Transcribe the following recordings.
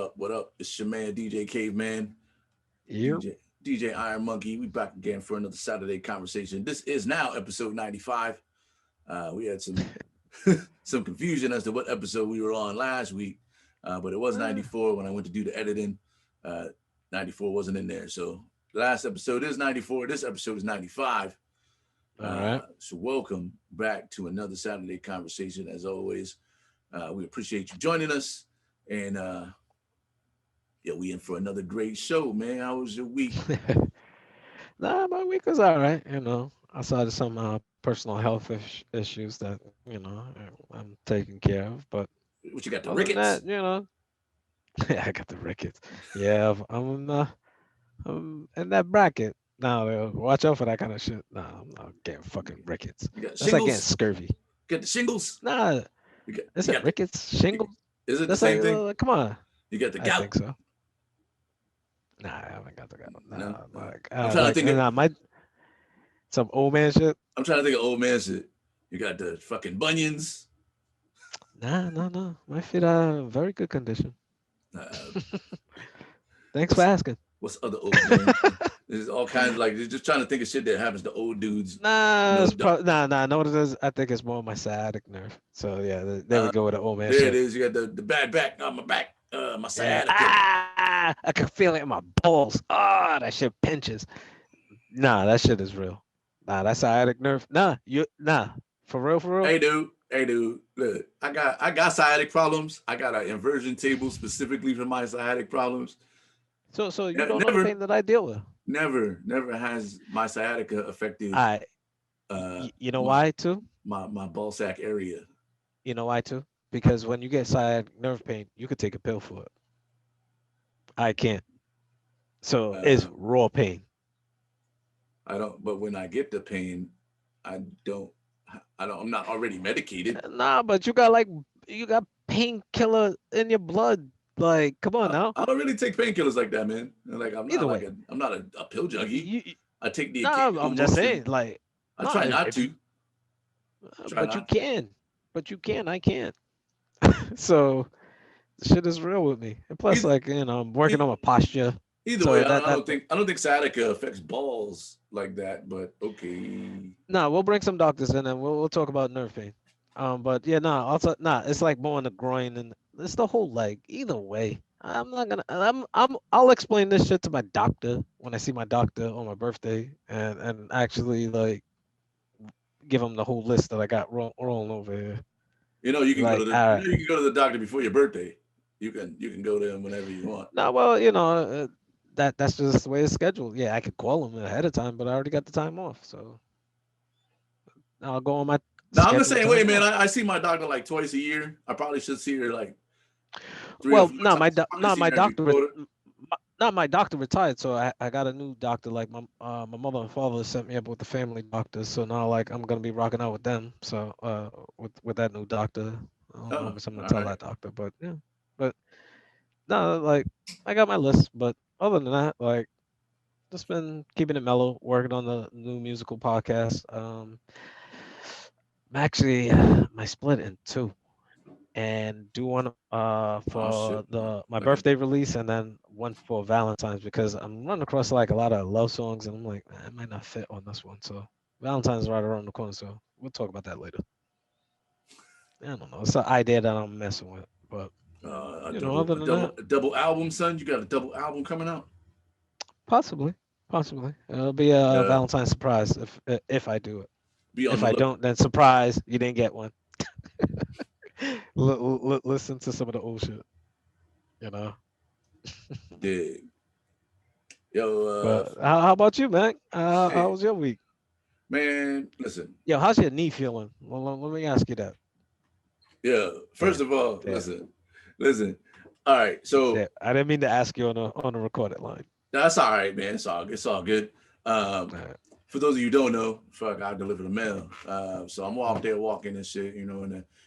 up? What up? It's your man, DJ Caveman, Here. DJ Ironmonkey. We back again for another Saturday conversation. This is now episode 95. We had some some confusion as to what episode we were on last week, but it was 94 when I went to do the editing. 94 wasn't in there, so the last episode is 94. This episode is 95. All right. So welcome back to another Saturday conversation. As always, we appreciate you joining us, and we in for another great show, man. How was your week? Nah, my week was all right. Outside of some personal health issues that I'm taking care of, but What you got, the other than rickets? that, I got the rickets. Yeah, I'm in that bracket. Now, watch out for that kind of shit. Nah, I'm not getting fucking rickets. You got That's like getting shingles? scurvy. Get the shingles? Nah, You got, is you it got rickets? Shingles? is it the That's same like, thing? come on. You got the I gout? think so. Nah, I haven't got the gout. No. Nah, I'm trying to think of some old man shit. I'm trying to think of old man shit. You got the fucking bunions. Nah, no. My feet are in very good condition. Uh, Thanks for what's asking. what's other old man? There's all kinds of like just trying to think of shit that happens to old dudes. Nah, You it's know, nah. I know what it is. I think it's more my sciatic nerve. So yeah, there we uh, go with the old man there it shit. is. You got the bad back on my back, my Yeah. sciatica. I can feel it in my balls. Ah, that shit pinches. Nah, that shit is real. Nah, that sciatic nerve. Nah. For real, for real. Hey dude, look, I got sciatic problems. I got an inversion table specifically for my sciatic problems. So you Ne- don't know the Never, pain that I deal with. never has my sciatica affected I, uh you know my why too? my ball sack area. You know why too? Because when you get sciatic nerve pain, you could take a pill for it. I can't. So it's Uh, raw pain. I don't. But when I get the pain, I don't. I'm not already medicated. Nah, but you got painkiller in your blood. Like, come on now. I don't really take painkillers like that, man. Like Either way, I'm not a pill junkie. you I take the nah, occasional I'm just morphine. saying, like, I nah, try not if you, to. Try but you not to. can, I can't. So shit is real with me. And plus, Either, like, I'm working e- on my posture. either So way, that that I don't think sciatica affects balls like that. But okay. nah, we'll bring some doctors in and we'll talk about nerve pain. But yeah, nah, also it's like more in the groin and it's the whole leg. Either way, I'm not gonna. I'll explain this shit to my doctor when I see my doctor on my birthday and actually like give him the whole list that I got rolling over here. Like, all right, You can go to the doctor before your birthday. You can go there whenever you want. no, well, that's just the way it's scheduled. Yeah, I could call him ahead of time, but I already got the time off, so I'll go on my Now I'm the scheduled same way, time man. off. I see my doctor like twice a year. I probably should see her like three or Well, four no, times. Probably see my her every doctor, quarter. not my doctor retired, so I got a new doctor. Like my mother and father sent me up with the family doctors, so now like I'm gonna be rocking out with them. So with that new doctor, I don't know Oh, what I'm gonna all tell right. that doctor, but yeah, but no, like I got my list, but other than that, like just been keeping it mellow, working on the new musical podcast. I'm actually my split in two and do one Oh for shit. the my Like a birthday release and then one for Valentine's because I'm running across like a lot of love songs and I'm like, "Nah, it might not fit on this one." So Valentine's is right around the corner, so we'll talk about that later. I don't know. It's an idea that I'm messing with, but other than that, a double album, son. You got a double album coming out. possibly, possibly it'll be a Yeah. Valentine's surprise if I do it. Be on If the I look. don't, then surprise, you didn't get one. Listen to some of the old shit, you know. Dig. Yo, But how about you, man? How shit, was your week? man. Listen. Yo, how's your knee feeling? Well, let me ask you that. Yeah. First Damn, of all, damn, listen. All right. So damn. I didn't mean to ask you on a recorded line. that's all right, man. It's all good. Um, All right. for those of you who don't know, fuck, I deliver the mail. So I'm out Mm. there walking and shit,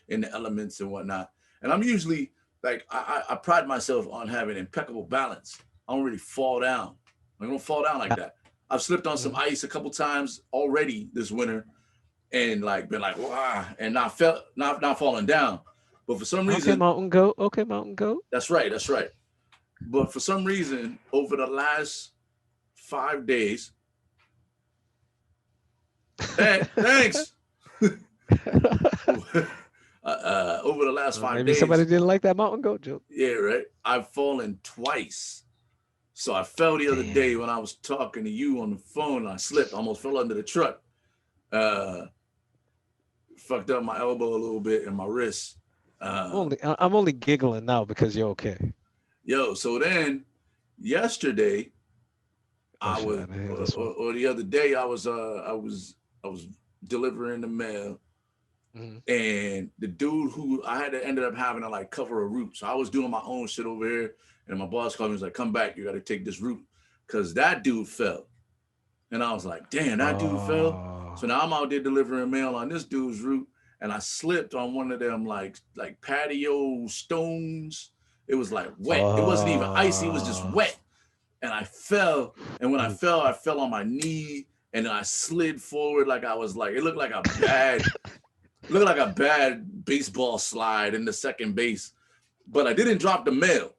in the elements and whatnot. And I'm usually like I pride myself on having impeccable balance. I don't really fall down. I don't fall down like Uh, that. I've slipped on some mhm. ice a couple times already this winter and like been like wow and not falling down. But for some Okay, reason, mountain goat. Okay, mountain goat. that's right. But for some reason, over the last 5 days, thanks. Over the last 5 Maybe days, somebody didn't like that mountain goat joke. yeah, right. I've fallen twice. So I fell the other day when I was talking to you on the phone. And I slipped, almost fell under the truck. Fucked up my elbow a little bit and my wrist. I'm only giggling now because you're okay. Yo, so then yesterday, I was, or the other day, I was delivering the mail, and the dude who I had to ended up having to like cover a route. So I was doing my own shit over here, and my boss called me. He was like, "Come back, you got to take this route," because that dude fell, and I was like, "Damn, that dude fell." So now I'm out there delivering mail on this dude's route, and I slipped on one of them like patio stones. It was like wet. It wasn't even icy. It was just wet. And I fell. And when I fell on my knee, and then I slid forward like I was like, it looked like a bad baseball slide in the second base. But I didn't drop the mail.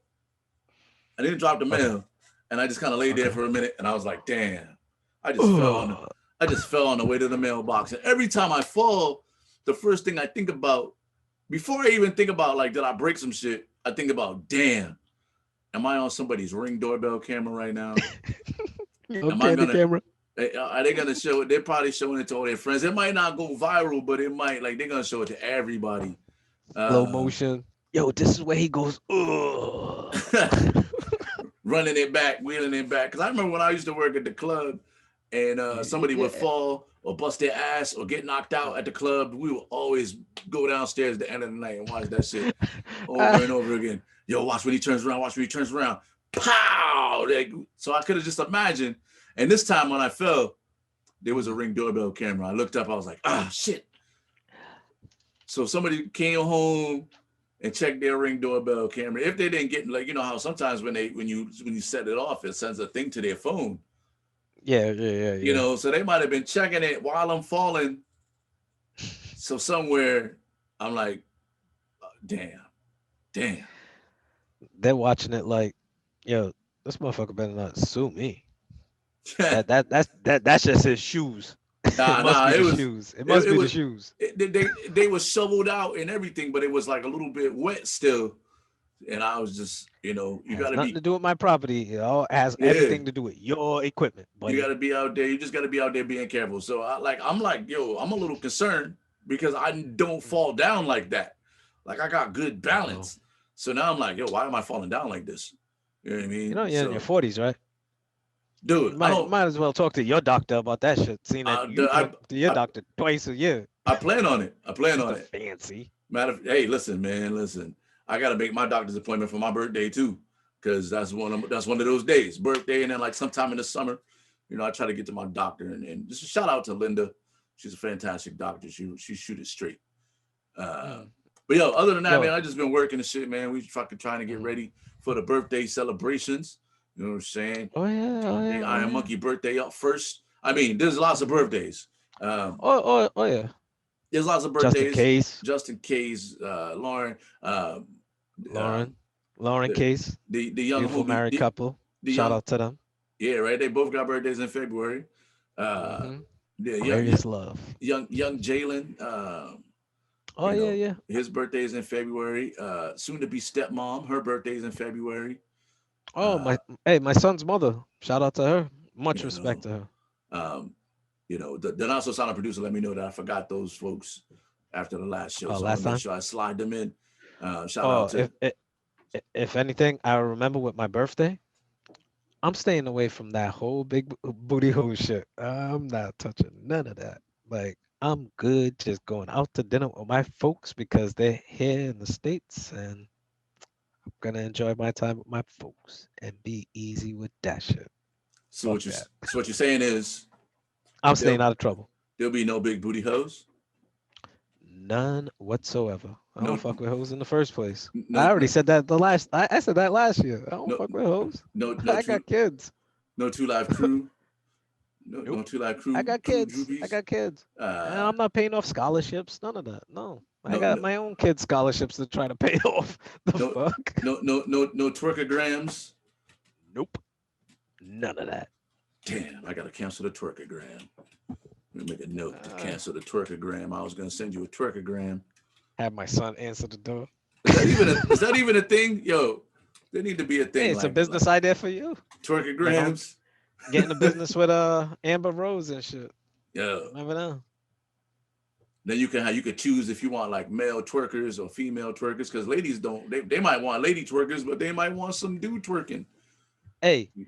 And I just kind of laid there for a minute, and I was like, damn, I just fell on the way to the mailbox. And every time I fall, the first thing I think about, before I even think about like, did I break some shit? I think about, damn, am I on somebody's Ring doorbell camera right now? The camera. Are they gonna show it? They're probably showing it to all their friends. It might not go viral, but it might, like, they're gonna show it to everybody. Slow motion. Yo, this is where he goes. Running it back, wheeling it back. Because I remember when I used to work at the club, and somebody would fall or bust their ass or get knocked out at the club. We would always go downstairs at the end of the night and watch that shit over and over again. Yo, watch when he turns around. Watch when he turns around. Pow! So I could have just imagined. And this time when I fell, there was a Ring doorbell camera. I looked up. I was like, ah, shit. So somebody came home and checked their Ring doorbell camera. If they didn't get, like, you know how sometimes when you set it off, it sends a thing to their phone. Yeah. You know, so they might have been checking it while I'm falling. So somewhere I'm like, damn. They're watching it like, yo, this motherfucker better not sue me. That's just his shoes. It must be the shoes. They were shoveled out and everything, but it was like a little bit wet still. And I was just, you know, you got to nothing to do with my property. It all has everything to do with your equipment. Buddy. You got to be out there. You just got to be out there being careful. So I'm like, yo, I'm a little concerned because I don't fall down like that. Like, I got good balance. So now I'm like, yo, why am I falling down like this? You know what I mean? You know, you're in your 40s, right? Dude, you might as well talk to your doctor about that shit. Seeing that you talk to your doctor twice a year. I plan on it. Fancy. Hey, listen. I gotta make my doctor's appointment for my birthday too, because that's one of those days, birthday, and then like sometime in the summer, you know, I try to get to my doctor and just a shout out to Linda. She's a fantastic doctor. She shoot it straight. But yo, other than that, man, I just been working the shit, man. We fucking trying to get ready for the birthday celebrations. You know what I'm saying? Oh yeah. The Ironmonkey birthday up first. I mean, there's lots of birthdays. Oh yeah. There's lots of birthdays. Justin Case, Lauren. Lauren Case. The young beautiful married couple. Shout out to them. Yeah, right. They both got birthdays in February. Glorious love. Young Jalen. Yeah. His birthday is in February. Soon to be stepmom. Her birthday is in February. My son's mother. Shout out to her. Much respect to her. You know, the not so silent producer let me know that I forgot those folks after the last show. So last time? Make sure I slide them in. Shout out to. If anything, I remember with my birthday, I'm staying away from that whole big booty hole shit. I'm not touching none of that. Like, I'm good just going out to dinner with my folks because they're here in the States, and I'm gonna enjoy my time with my folks and be easy with that shit. So what you're saying is, I'm staying out of trouble. There'll be no big booty hoes? None whatsoever. I don't fuck with hoes in the first place. I already said that I said that last year. I don't fuck with hoes. I got kids. No 2 Live Crew. No, Nope. don't you like I crude got crude kids. I groupies? got kids. And Uh, I'm not paying off scholarships. None of that. No. I no, got no, my own kids' scholarships to try to pay off. The no, fuck? no twerkograms. Nope. None of that. Damn, I gotta cancel the twerkogram. Let me make a note to Uh, cancel the twerkogram. I was gonna send you a twerkogram. have my son answer the door. Is that even a thing? Yo, there need to be a Hey, thing it's a like business idea for you. You know, twerkograms. get in the business with Amber Rose and shit. Yo, Never know. then you could choose if you want like male twerkers or female twerkers because ladies don't they might want lady twerkers, but they might want some dude twerking. Hey, you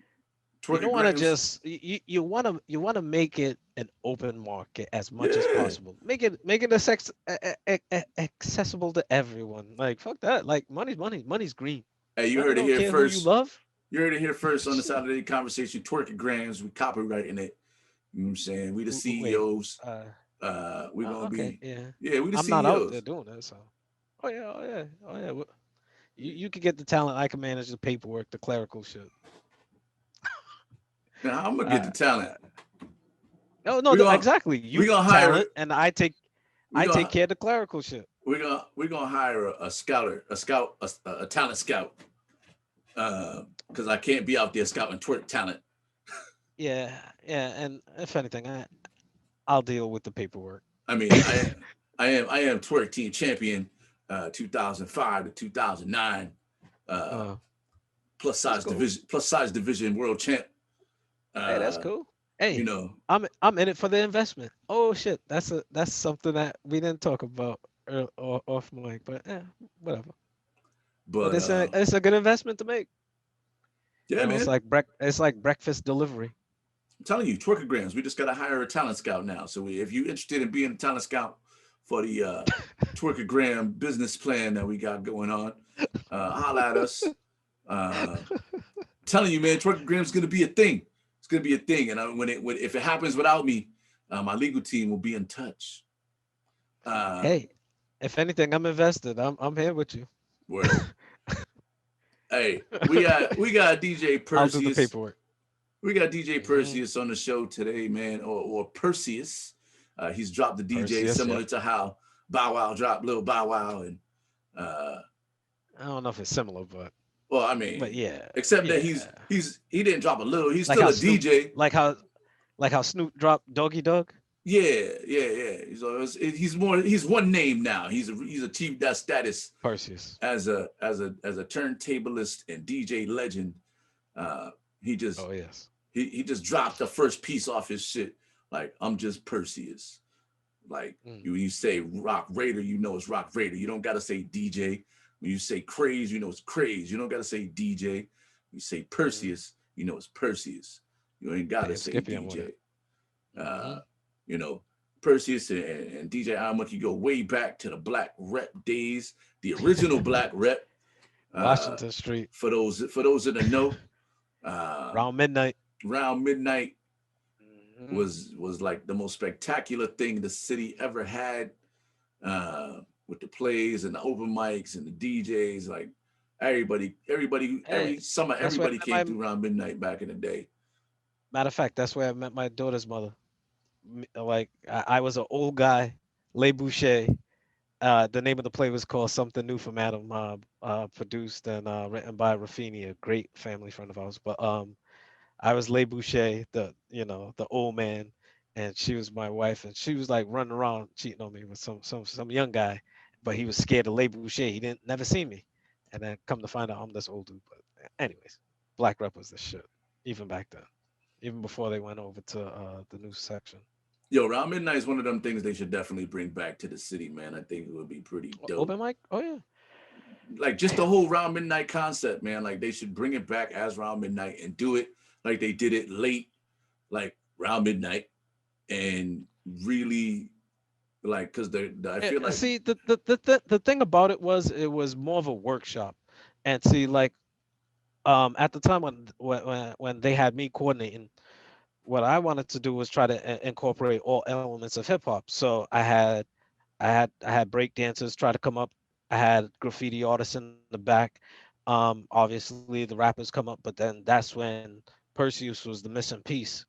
don't want to Twerkograms. just you want to make it an open market as much as Yeah. possible. Make it accessible to everyone. Like fuck that. Like money's green. Hey, you Money heard it don't here care who you first. love. You heard it here first on the Shit. Saturday Conversation. Twerkograms, we copywriting it. You know what I'm saying? We the Wait. CEOs. We're gonna Okay. be, Yeah. yeah, we the I'm not out there CEOs. doing that. So. Oh yeah. Oh yeah. Oh yeah. You could get the talent. I can manage the paperwork, the clerical shit. Now I'm gonna get the Uh, talent. uh, no, no, We gonna exactly. we You gonna hire talent, and I take we gonna care of the clerical shit. we're gonna hire a scouter, a talent scout. Because I can't be out there scouting twerk talent. Yeah, yeah. And if anything, I'll deal with the paperwork. I mean, I am twerk team champion, 2005 to 2009, uh, Uh, that's cool. plus size division world champ. Hey, that's Uh, cool. you Hey, know, I'm in it for the investment. Oh shit, that's something that we didn't talk about or off mic, but whatever. But but it's a good investment to make. yeah, It's man. like it's like breakfast delivery. I'm telling you, twerkograms. We just gotta hire a talent scout now. So if you're interested in being a talent scout for the twerkogram business plan that we got going on, holla at us. Uh, telling you, man, twerkogram's gonna be a thing. It's gonna be a thing, and if it happens without me, my legal team will be in touch. Uh, Hey, if anything, I'm invested. I'm here with you. word. Hey, we got DJ I'll do the Perseus. paperwork. We got DJ Hmm. Perseus on the show today, man, or Perseus. He's dropped the DJ Perseus, similar yep. to how Bow Wow dropped Lil Bow Wow, and uh, I don't know if it's similar, well, I but mean, yeah, except that yeah. he didn't drop a little. He's Like still how a Snoop, DJ. like how like how Snoop dropped Doggy Dog. Yeah. He's one name now. He's achieved that status Perseus. as a turntablist and DJ legend. Uh, he just Oh yes. he just dropped the first piece off his shit. Like I'm just Perseus. Like Mm, when you say Rock Raider, you know it's Rock Raider. You don't gotta say DJ. When you say Craze, you know it's Craze. You don't gotta say DJ. You say mm. Perseus, you know it's Perseus. You ain't gotta Hey, I'm say Skippy. I'm with DJ. it. Uh, Hmm. you know, Perseus and DJ Ironmonkey go way back to the Black Rep days, the original Black Rep. Uh, Washington Street, for those in the know, uh, around midnight. around midnight Hmm. was like the most spectacular thing the city ever had, with the plays and the open mics and the DJs. Like Hey, every summer, that's where everybody I came met my. through around midnight back in the day. Matter of fact, that's where I met my daughter's mother. Like I was an old guy, Les Boucher. The name of the play was called Something New from Adam, produced and written by Rafinha, a great family friend of ours. But I was Les Boucher, the old man, and she was my wife, and she was like running around cheating on me with some young guy, but he was scared of Les Boucher. He didn't never see me, and then come to find out I'm this old dude. But anyways, Black Rep was the shit, even back then, even before they went over to the new section. Yo, around midnight is one of them things they should definitely bring back to the city, man. I think it would be pretty dope. Open mic? Oh yeah. Like just the whole round midnight concept, man. Like they should bring it back as round midnight and do it like they did it late, like round midnight, and really like because I feel like See, the thing about it was more of a workshop, and see, like at the time when they had me coordinating, what I wanted to do was try to incorporate all elements of hip hop. So I had break dancers try to come up. I had graffiti artists in the back. Obviously the rappers come up, but then that's when Perseus was the missing piece.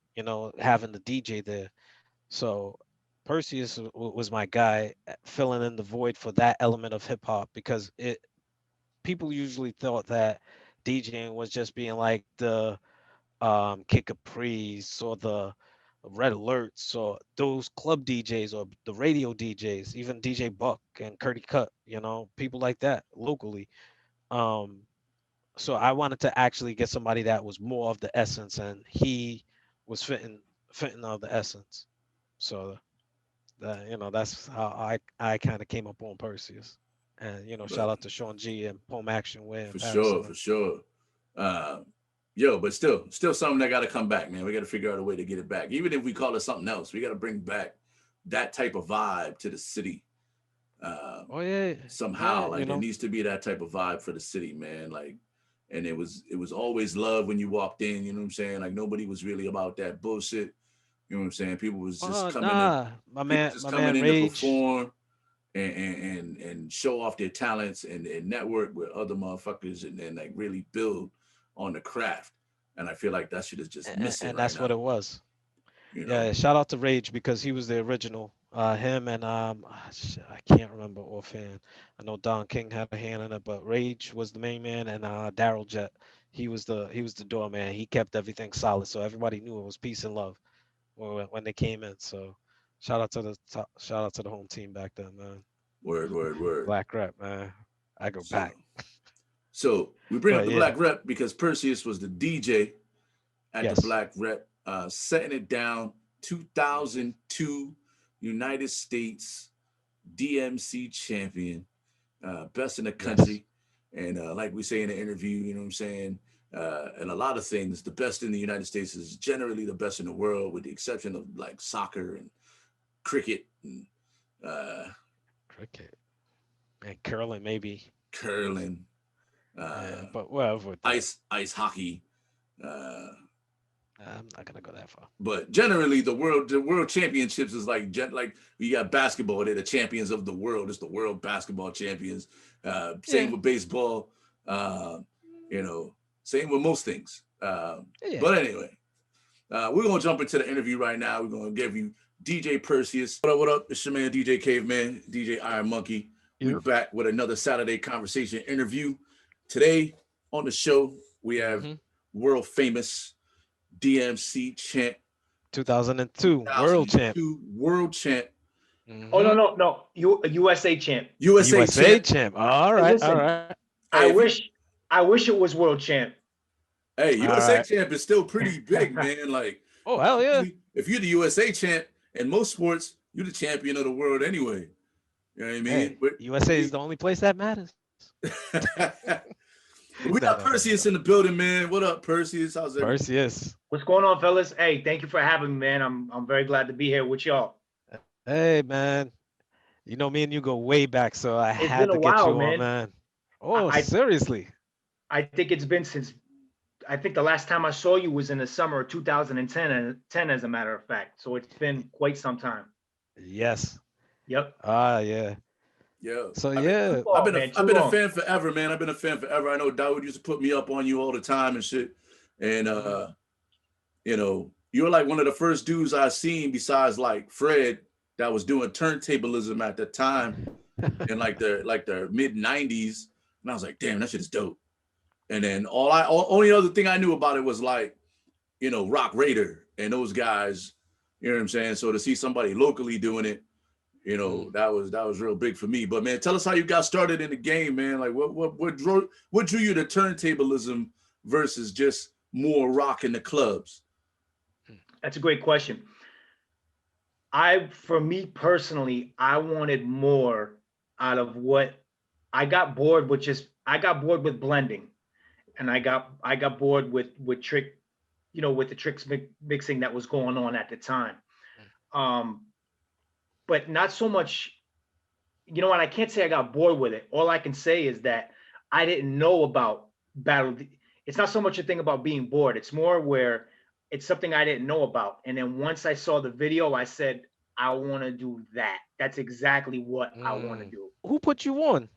having the DJ there. So Perseus was my guy, filling in the void for that element of hip hop, because people usually thought that DJing was just being like the Kid Caprice or the Red Alerts or those club DJs or the radio DJs, even DJ Buck and Curdy Cut, people like that locally. Um, so I wanted to actually get somebody that was more of the essence, and he was fitting of the essence. So that's how I kind of came up on Perseus. And But shout out to Sean G and Pome Action Way in for Paris sure, and for them. sure. Uh, Yo, but still something that got to come back, man. We got to figure out a way to get it back. Even if we call it something else, we got to bring back that type of vibe to the city. Uh, Oh yeah, yeah, Somehow, like there needs to be that type of vibe for the city, man. Like, and it was always love when you walked in. You know what I'm saying? Like nobody was really about that bullshit. You know what I'm saying? Oh nah, People just my coming man in to Rage. perform and show off their talents and network with other motherfuckers and like really build on the craft. And I feel like that shit is just missing And right that's what now. it was. You Yeah, know, yeah, shout out to Rage because he was the original. Him and I can't remember offhand. I know Don King had a hand in it, but Rage was the main man, and Daryl Jet, he was the doorman. He kept everything solid, so everybody knew it was peace and love when they came in. So shout out to the home team back then, man. word, word, word. Black rep, man. I go So, back, so we bring up but the yeah, black rep because Perseus was the DJ at the yes. black rep, setting it down. Hmm. 2002 United States DMC champion, best in the Yes. country. And like we say in the interview, you know what I'm saying? And a lot of things, the best in the United States is generally the best in the world, with the exception of like soccer and cricket and uh, Cricket and curling maybe. curling, Yeah, uh, but whatever with that. ice hockey. Uh, I'm not gonna go that far. but generally, the world championships is like we got basketball. They're the champions of the world. It's the world basketball champions. Same Yeah. with baseball. Uh, you know, same with most things. Yeah. But anyway, we're gonna jump into the interview right now. We're gonna give you DJ Perseus. What up? What up? It's your man DJ Caveman, DJ Iron Monkey. We You. back with another Saturday conversation interview. Today on the show we have Mm-hmm. world famous DMC champ, 2002 world champ. 2002 world champ, Oh Mm-hmm. no. You a USA champ. USA USA champ. champ. All Hey, right. All listen. right. I Hey, if you wish I wish it was world champ. hey, All USA right. champ is still pretty big, man. Like Oh hell yeah. usually, if you're the USA champ in most sports, you're the champion of the world anyway. You know what I mean? Hey, USA is the only place that matters. But we No, got no, no, no, Perseus no. in the building, man. What up, Perseus? How's everything? Perseus. What's going on, fellas? Hey, thank you for having me, man. I'm very glad to be here with y'all. Hey man. Me and you go way back, so I It's been had a to get while, you on, man. man. I Oh, I, seriously? I think it's been since I think the last time I saw you was in the summer of 2010, as a matter of fact. So it's been quite some time. Yes. Yep. Yeah. Yeah. So I've been Too yeah. I've long, been a man. I've Too been a long. fan forever, man. I've been a fan forever. I know Dawood used to put me up on you all the time and shit. And Mhm. you're like one of the first dudes I seen besides like Fred that was doing turntablism at the time in like the mid '90s. And I was like, damn, that shit is dope. And then only other thing I knew about it was like, Rock Raider and those guys, you know what I'm saying? So to see somebody locally doing it, Mm. that was real big for me. But man, tell us how you got started in the game, man. Like what drew you to turntablism versus just more rock in the clubs? That's a great question. For me personally, I wanted more out of what I got bored with blending, and I got bored with with the tricks mixing that was going on at the time. Um, but not so much. You know what? I can't say I got bored with it. All I can say is that I didn't know about battle. It's not so much a thing about being bored. It's more where it's something I didn't know about. And then once I saw the video, I said, I want to do that. That's exactly what I want to Mm. do. Who put you on?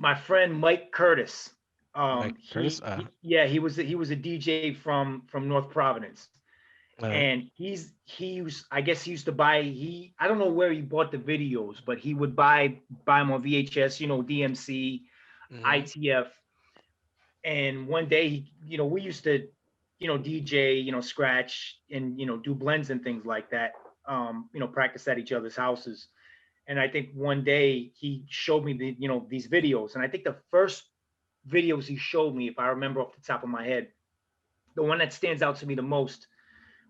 My friend Mike Curtis, Mike Curtis? yeah, he was a DJ from North Providence. And I guess he used to buy, I don't know where he bought the videos, but he would buy them on VHS, DMC, ITF. And one day, we used to, DJ, scratch and, do blends and things like that, practice at each other's houses. And I think one day he showed me these videos. And I think the first videos he showed me, if I remember off the top of my head, the one that stands out to me the most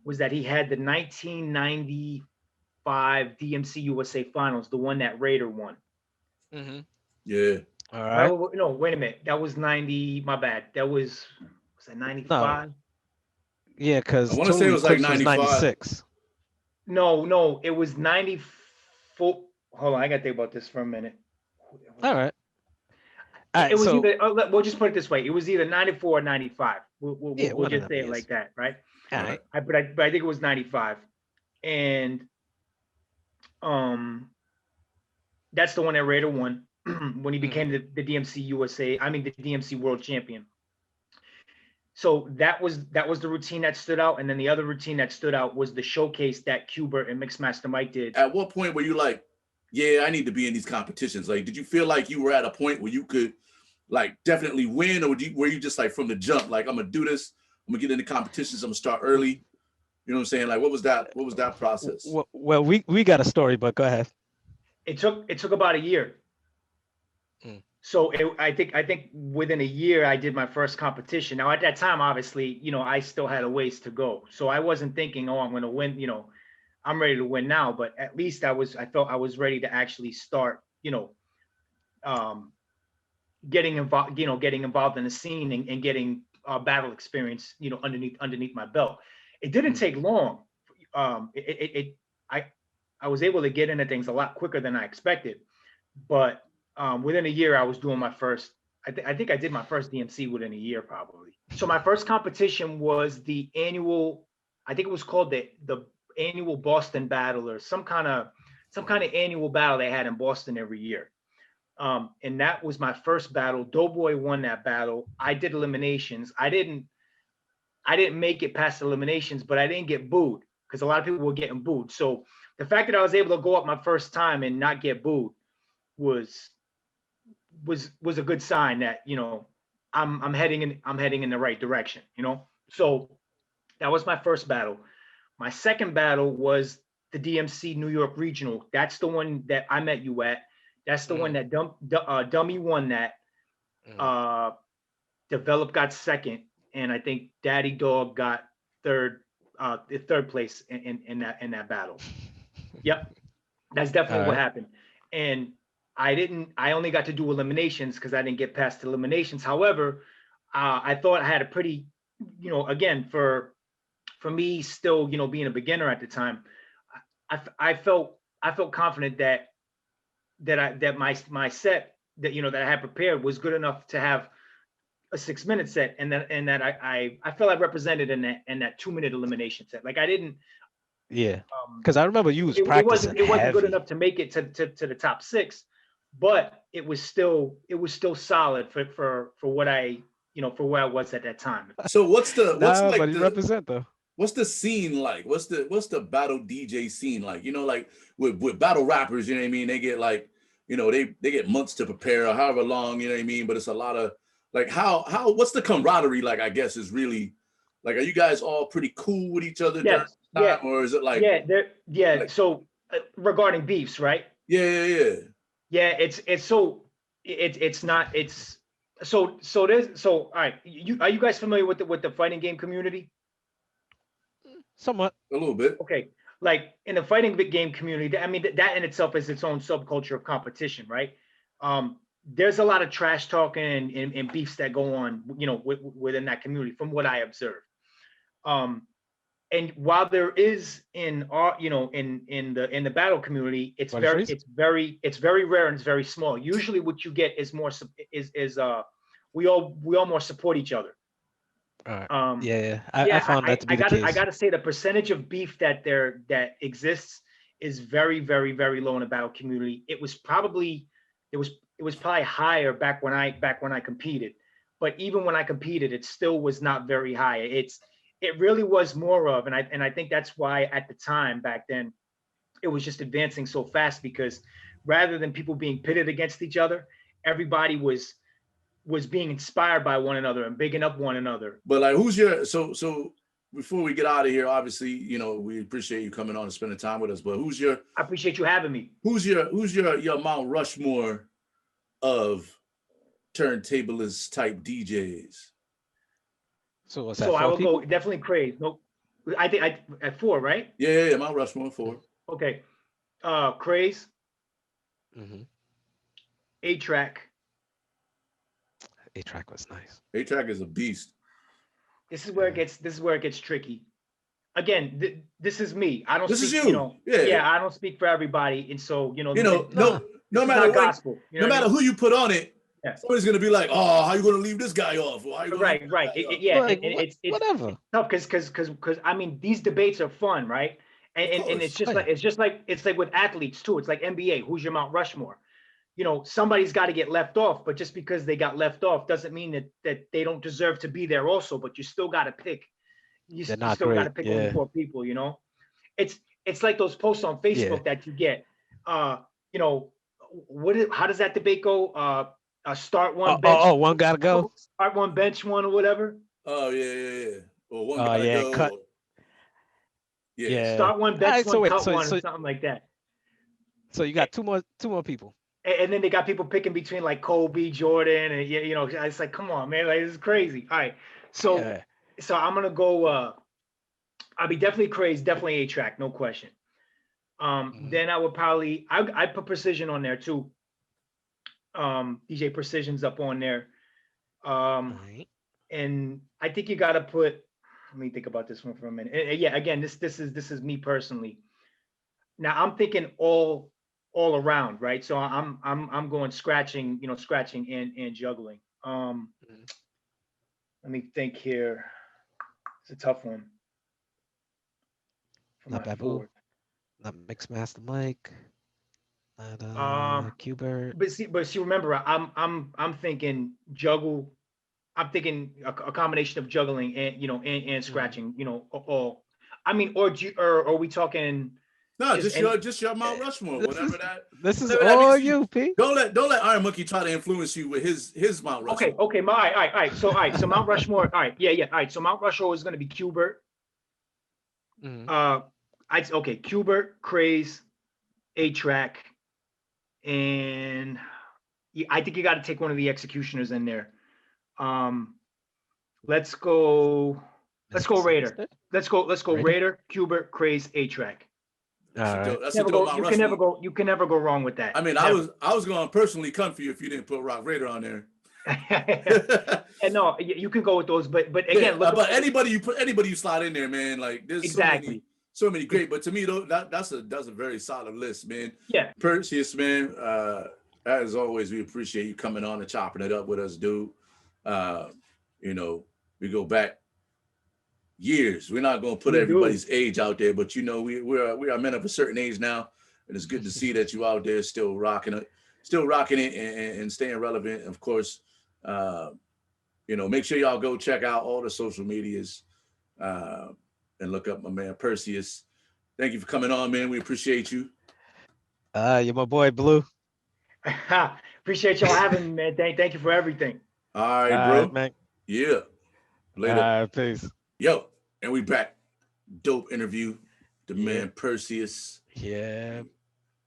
was that he had the 1995 DMC USA Finals, the one that Raider won. Yeah. All right. No, wait a minute. That was 90. My bad. Was that 95? No. Yeah, because I want to say it was like 95. 96. No, it was 94. Hold on, I gotta think about this for a minute. All right. It was either. We'll just put it this way: it was either 94 or 95. We'll just say it like that, right? All right. But I think it was 95, and that's the one that Raider won when he became the DMC USA. I mean, the DMC World Champion. So that was the routine that stood out, and then the other routine that stood out was the showcase that Qbert and Mixmaster Mike did. At what point were you like, yeah, I need to be in these competitions? Like, did you feel like you were at a point where you could, like, definitely win, or were you just like from the jump, like, I'm gonna do this, I'm gonna get into competitions, I'm gonna start early? You know what I'm saying? Like, what was that process? Well, we got a story, but go ahead. It took about a year. So I think within a year I did my first competition. Now at that time, obviously, I still had a ways to go. So I wasn't thinking, oh, I'm going to win. I'm ready to win now. But at least I felt I was ready to actually start, getting involved in the scene and getting battle experience, underneath my belt. It didn't take long. I was able to get into things a lot quicker than I expected, but within a year, I was doing my first. I think I did my first DMC within a year, probably. So my first competition was the annual. I think it was called the annual Boston Battle, or some kind of annual battle they had in Boston every year. And that was my first battle. Doughboy won that battle. I did eliminations. I didn't make it past eliminations, but I didn't get booed because a lot of people were getting booed. So the fact that I was able to go up my first time and not get booed was a good sign that I'm heading in the right direction. So that was my first battle. My second battle was the DMC New York Regional. That's the one that I met you at. That's the one that Dummy won that. Develop got second, and I think Daddy Dog got third place in that battle. Yep, that's definitely what happened. And I only got to do eliminations because I didn't get past eliminations. However, I thought I had a pretty, again, for me still, being a beginner at the time, I felt confident that my set that I had prepared was good enough to have a 6-minute set, and that I felt I represented in that 2-minute elimination set. Like I didn't. Yeah, because I remember you was practicing. It wasn't good enough to make it to the top 6. But it was still solid for what for where I was at that time. So what's represent though? What's the scene like? What's the battle DJ scene like? Like with battle rappers, you know what I mean? They get like, they get months to prepare or however long, you know what I mean? But it's a lot of like what's the camaraderie like? I guess is really like, are you guys all pretty cool with each other? Yes, yeah. Or is it like Like, so regarding beefs, right? Yeah. Yeah, all right. Are you guys familiar with the fighting game community? Somewhat. A little bit. Okay. Like in the fighting game community, I mean that in itself is its own subculture of competition, right? There's a lot of trash talking and beefs that go on, within that community from what I observed. And while there is in our, in the battle community, it's very rare and it's very small. Usually, what you get is we all more support each other. All right. I found that to be the case. I gotta say the percentage of beef that exists is very, very, very low in the battle community. It was probably higher back when I competed, but even when I competed, it still was not very high. it really was more of, and I think that's why at the time back then, it was just advancing so fast, because rather than people being pitted against each other, everybody was being inspired by one another and bigging up one another. But like, who's your so before we get out of here, obviously, you know, we appreciate you coming on and spending time with us. But I appreciate you having me. Who's your Mount Rushmore of turntablist type DJs? So what's that? So I will people? go definitely Craze. Nope. I think I at 4, right? Yeah, Mount Rushmore 4. Okay. Craze. Mm-hmm. A-Track. A-Track was nice. A-Track is a beast. This is where it gets tricky. Again, this is me. I don't this speak, is you. Know, yeah, I don't speak for everybody. And so, no matter what, gospel, no matter who you put on it, yeah. Somebody's gonna be like, "Oh, how you gonna leave this guy off?" Right. It's whatever. Tough because I mean, these debates are fun, right? And it's just like with athletes too. It's like NBA. Who's your Mount Rushmore? You know, somebody's got to get left off, but just because they got left off doesn't mean that they don't deserve to be there also. But you still got to pick. You still got to pick only 4 people. You know, it's like those posts on Facebook that you get. You know, how does that debate go? Start one bench. One gotta go. Start one bench one or whatever. Oh yeah. Or one gotta go. Cut. Yeah. Start one bench one, cut one, or something like that. So you got two more people. And then they got people picking between like Kobe, Jordan, and you know, it's like, come on, man, like this is crazy. All right, so I'm gonna go. I'll be definitely Crazy, definitely A-Track, no question. Then I would probably I put Precision on there too. DJ Precision's up on there. And I think you got to put. Let me think about this one for a minute. And yeah, again, this is me personally. Now I'm thinking all around, right? So I'm going scratching and juggling. Let me think here. It's a tough one. Not Babu. Not Mixmaster Mike. Not Qbert. But see, remember, I'm thinking juggle. I'm thinking a combination of juggling and scratching. You know, all. I mean, or are we talking? No, just your Mount Rushmore, whatever that. This is all you, P. Don't let Ironmonkey try to influence you with his Mount Rushmore. Okay. All right. So Mount Rushmore. All right. Yeah. All right. So Mount Rushmore is going to be Qbert. Qbert, Craze, A-Track, and I think you got to take one of the executioners in there. Let's go Raider. Let's go Raider, Qbert, Craze, A-Track. You can never go wrong with that. I mean, I was going to personally come for you if you didn't put Rock Raider on there. And no, you can go with those, but again, but anybody you slide in there, man, like there's so many great. But to me, though, that's a very solid list, man. Yeah, Perseus, man. As always, we appreciate you coming on and chopping it up with us, dude. You know, we go back years. We're not going to put everybody's age out there, but you know, we are men of a certain age now, and it's good to see that you out there still rocking it and staying relevant. Of course, you know, make sure y'all go check out all the social medias and look up my man Perseus. Thank you for coming on, man. We appreciate you. You're my boy, Blue. Appreciate y'all having me, man. Thank you for everything. All right, bro. Man. Yeah. Later. Peace. Yo, and we back. Dope interview. The man Perseus. Yeah.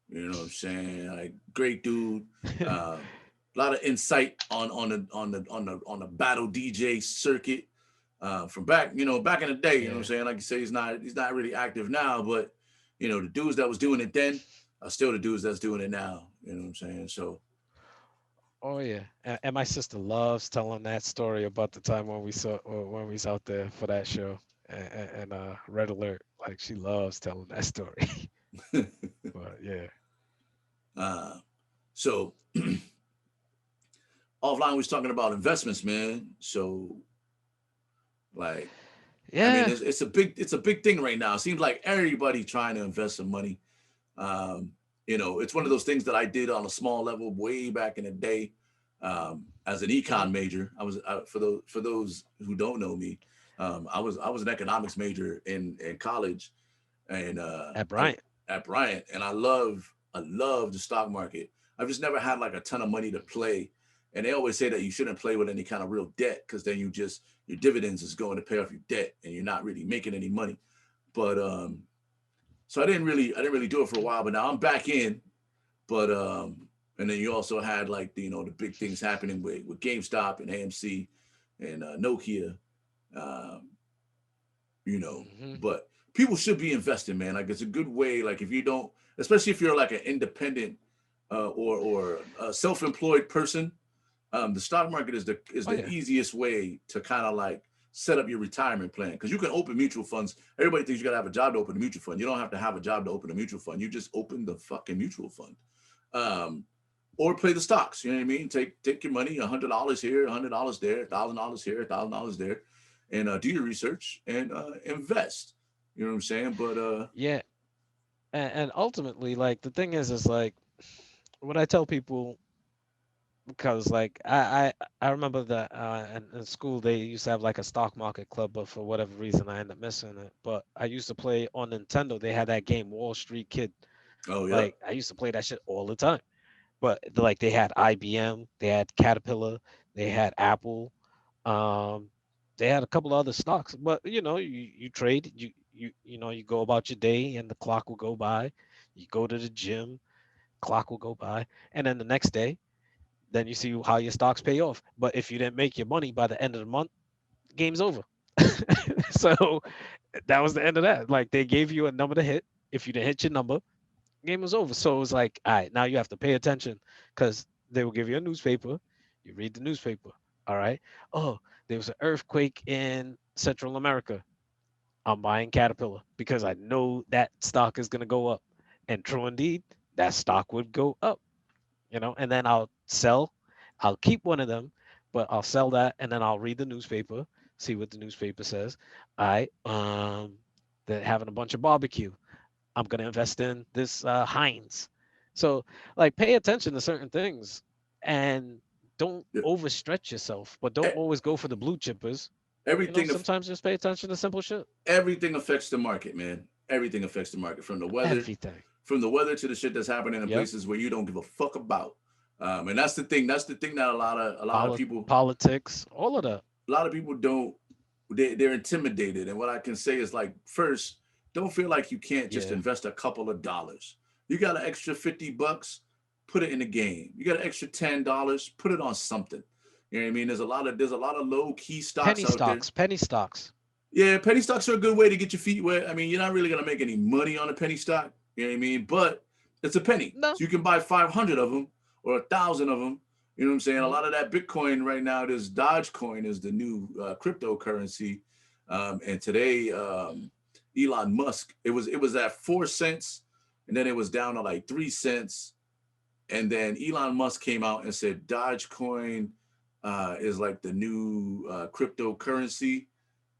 You know what I'm saying? Like, great dude. A lot of insight on the battle DJ circuit. From back in the day, you know what I'm saying? Like you say, he's not really active now, but you know, the dudes that was doing it then are still the dudes that's doing it now. You know what I'm saying? So oh yeah. And my sister loves telling that story about the time when we was out there for that show and Red Alert. Like she loves telling that story. But yeah. So offline we was talking about investments, man. So like, yeah, I mean, it's a big thing right now. It seems like everybody trying to invest some money. You know, it's one of those things that I did on a small level way back in the day as an econ major. For those who don't know me, I was an economics major in college, and At Bryant. at Bryant, and I love the stock market. I've just never had like a ton of money to play, and they always say that you shouldn't play with any kind of real debt because then your dividends is going to pay off your debt, and you're not really making any money. But so I didn't really do it for a while, but now I'm back in. But and then you also had like the big things happening with GameStop and AMC and Nokia, um, Hmm. but people should be investing, man. Like it's a good way. Like if you don't, especially if you're like an independent or a self-employed person, the stock market is Oh the yeah. easiest way to kind of like set up your retirement plan because you can open mutual funds. Everybody thinks you gotta have a job to open a mutual fund. You don't have to have a job to open a mutual fund. You just open the fucking mutual fund. Um, or play the stocks. You know what I mean? Take your money, $100 here, $100 there, $1,000 here, $1,000 there, and do your research and invest. You know what I'm saying? But Yeah. And ultimately, like the thing is like what I tell people, because like I remember that in school they used to have like a stock market club, but for whatever reason I ended up missing it. But I used to play on Nintendo. They had that game Wall Street Kid. oh yeah, Like I used to play that shit all the time. But like they had IBM, they had Caterpillar, they had Apple, um, they had a couple of other stocks. But you trade, you go about your day, and the clock will go by. You go to the gym, clock will go by, and then the next day, then you see how your stocks pay off. But if you didn't make your money by the end of the month, game's over. So that was the end of that. Like they gave you a number to hit. If you didn't hit your number, game was over. So it was like, all right, now you have to pay attention because they will give you a newspaper. You read the newspaper. All right. Oh, there was an earthquake in Central America. I'm buying Caterpillar because I know that stock is going to go up. And true indeed, that stock would go up, and then I'll sell. I'll keep one of them, but I'll sell that and then I'll read the newspaper, see what the newspaper says. All right. They're having a bunch of barbecue. I'm going to invest in this Heinz. So, like, pay attention to certain things and don't yeah. overstretch yourself, but don't E- always go for the blue chippers. everything Sometimes just pay attention to simple shit. everything affects the market, man. Everything affects the market Everything. from the weather to the shit that's happening in Yep. places where you don't give a fuck about. And that's the thing. That's the thing that a lot of people Politics, all of that. a lot of people don't they're intimidated, and what I can say is like first, don't feel like you can't just Yeah. invest a couple of dollars. You got an extra $50, put it in the game. You got an extra $10, put it on something. You know what I mean? There's a lot of low key stocks Penny out there. stocks, penny stocks. Yeah, penny stocks are a good way to get your feet wet. I mean, you're not really gonna make any money on a penny stock. You know what I mean? But it's a penny, No. so you can buy 500 of them or 1,000 of them. You know what I'm saying? A Mhm. lot of that Bitcoin right now, this Dogecoin is the new cryptocurrency. And today, Elon Musk, it was at 4 cents, and then it was down to like 3 cents, and then Elon Musk came out and said Dogecoin is like the new cryptocurrency,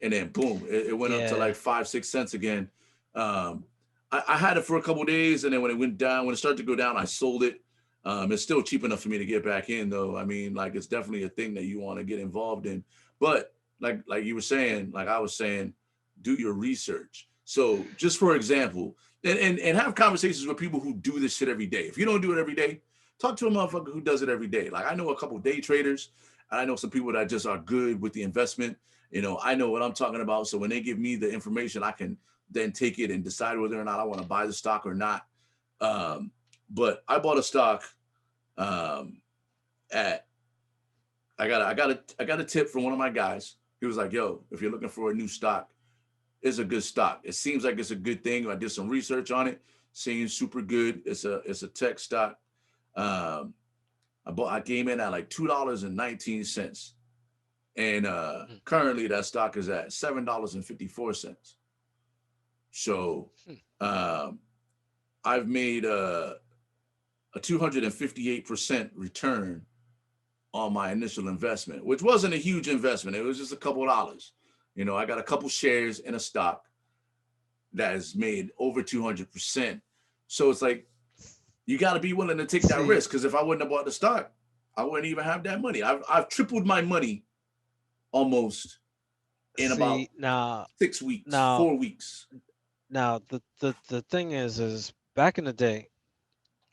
and then boom, it went up to Yeah. like 5 6 cents again. Um, I had it for a couple of days, and then when it went down, when it started to go down, I sold it. It's still cheap enough for me to get back in, though. I mean, like it's definitely a thing that you want to get involved in. But like you were saying, like I was saying, do your research. So just for example, and have conversations with people who do this shit every day. If you don't do it every day, talk to a motherfucker who does it every day. Like I know a couple of day traders. I know some people that just are good with the investment. I know what I'm talking about. So when they give me the information, I can then take it and decide whether or not I want to buy the stock or not. Um, but I bought a stock um, at I got a tip from one of my guys. He was like, "Yo, if you're looking for a new stock, it's a good stock. It seems like it's a good thing. I did some research on it. Seems super good. It's a tech stock. Um, I came in at like $2.19, and Mm. currently that stock is at $7.54. So Hmm. um, I've made a 258% return on my initial investment, which wasn't a huge investment. It was just a couple of dollars. I got a couple shares in a stock that has made over 200%. So it's like, you got to be willing to take that See, risk. Because if I wouldn't have bought the stock, I wouldn't even have that money. I've tripled my money almost in about See now, 6 weeks, now, 4 weeks. now the thing is back in the day,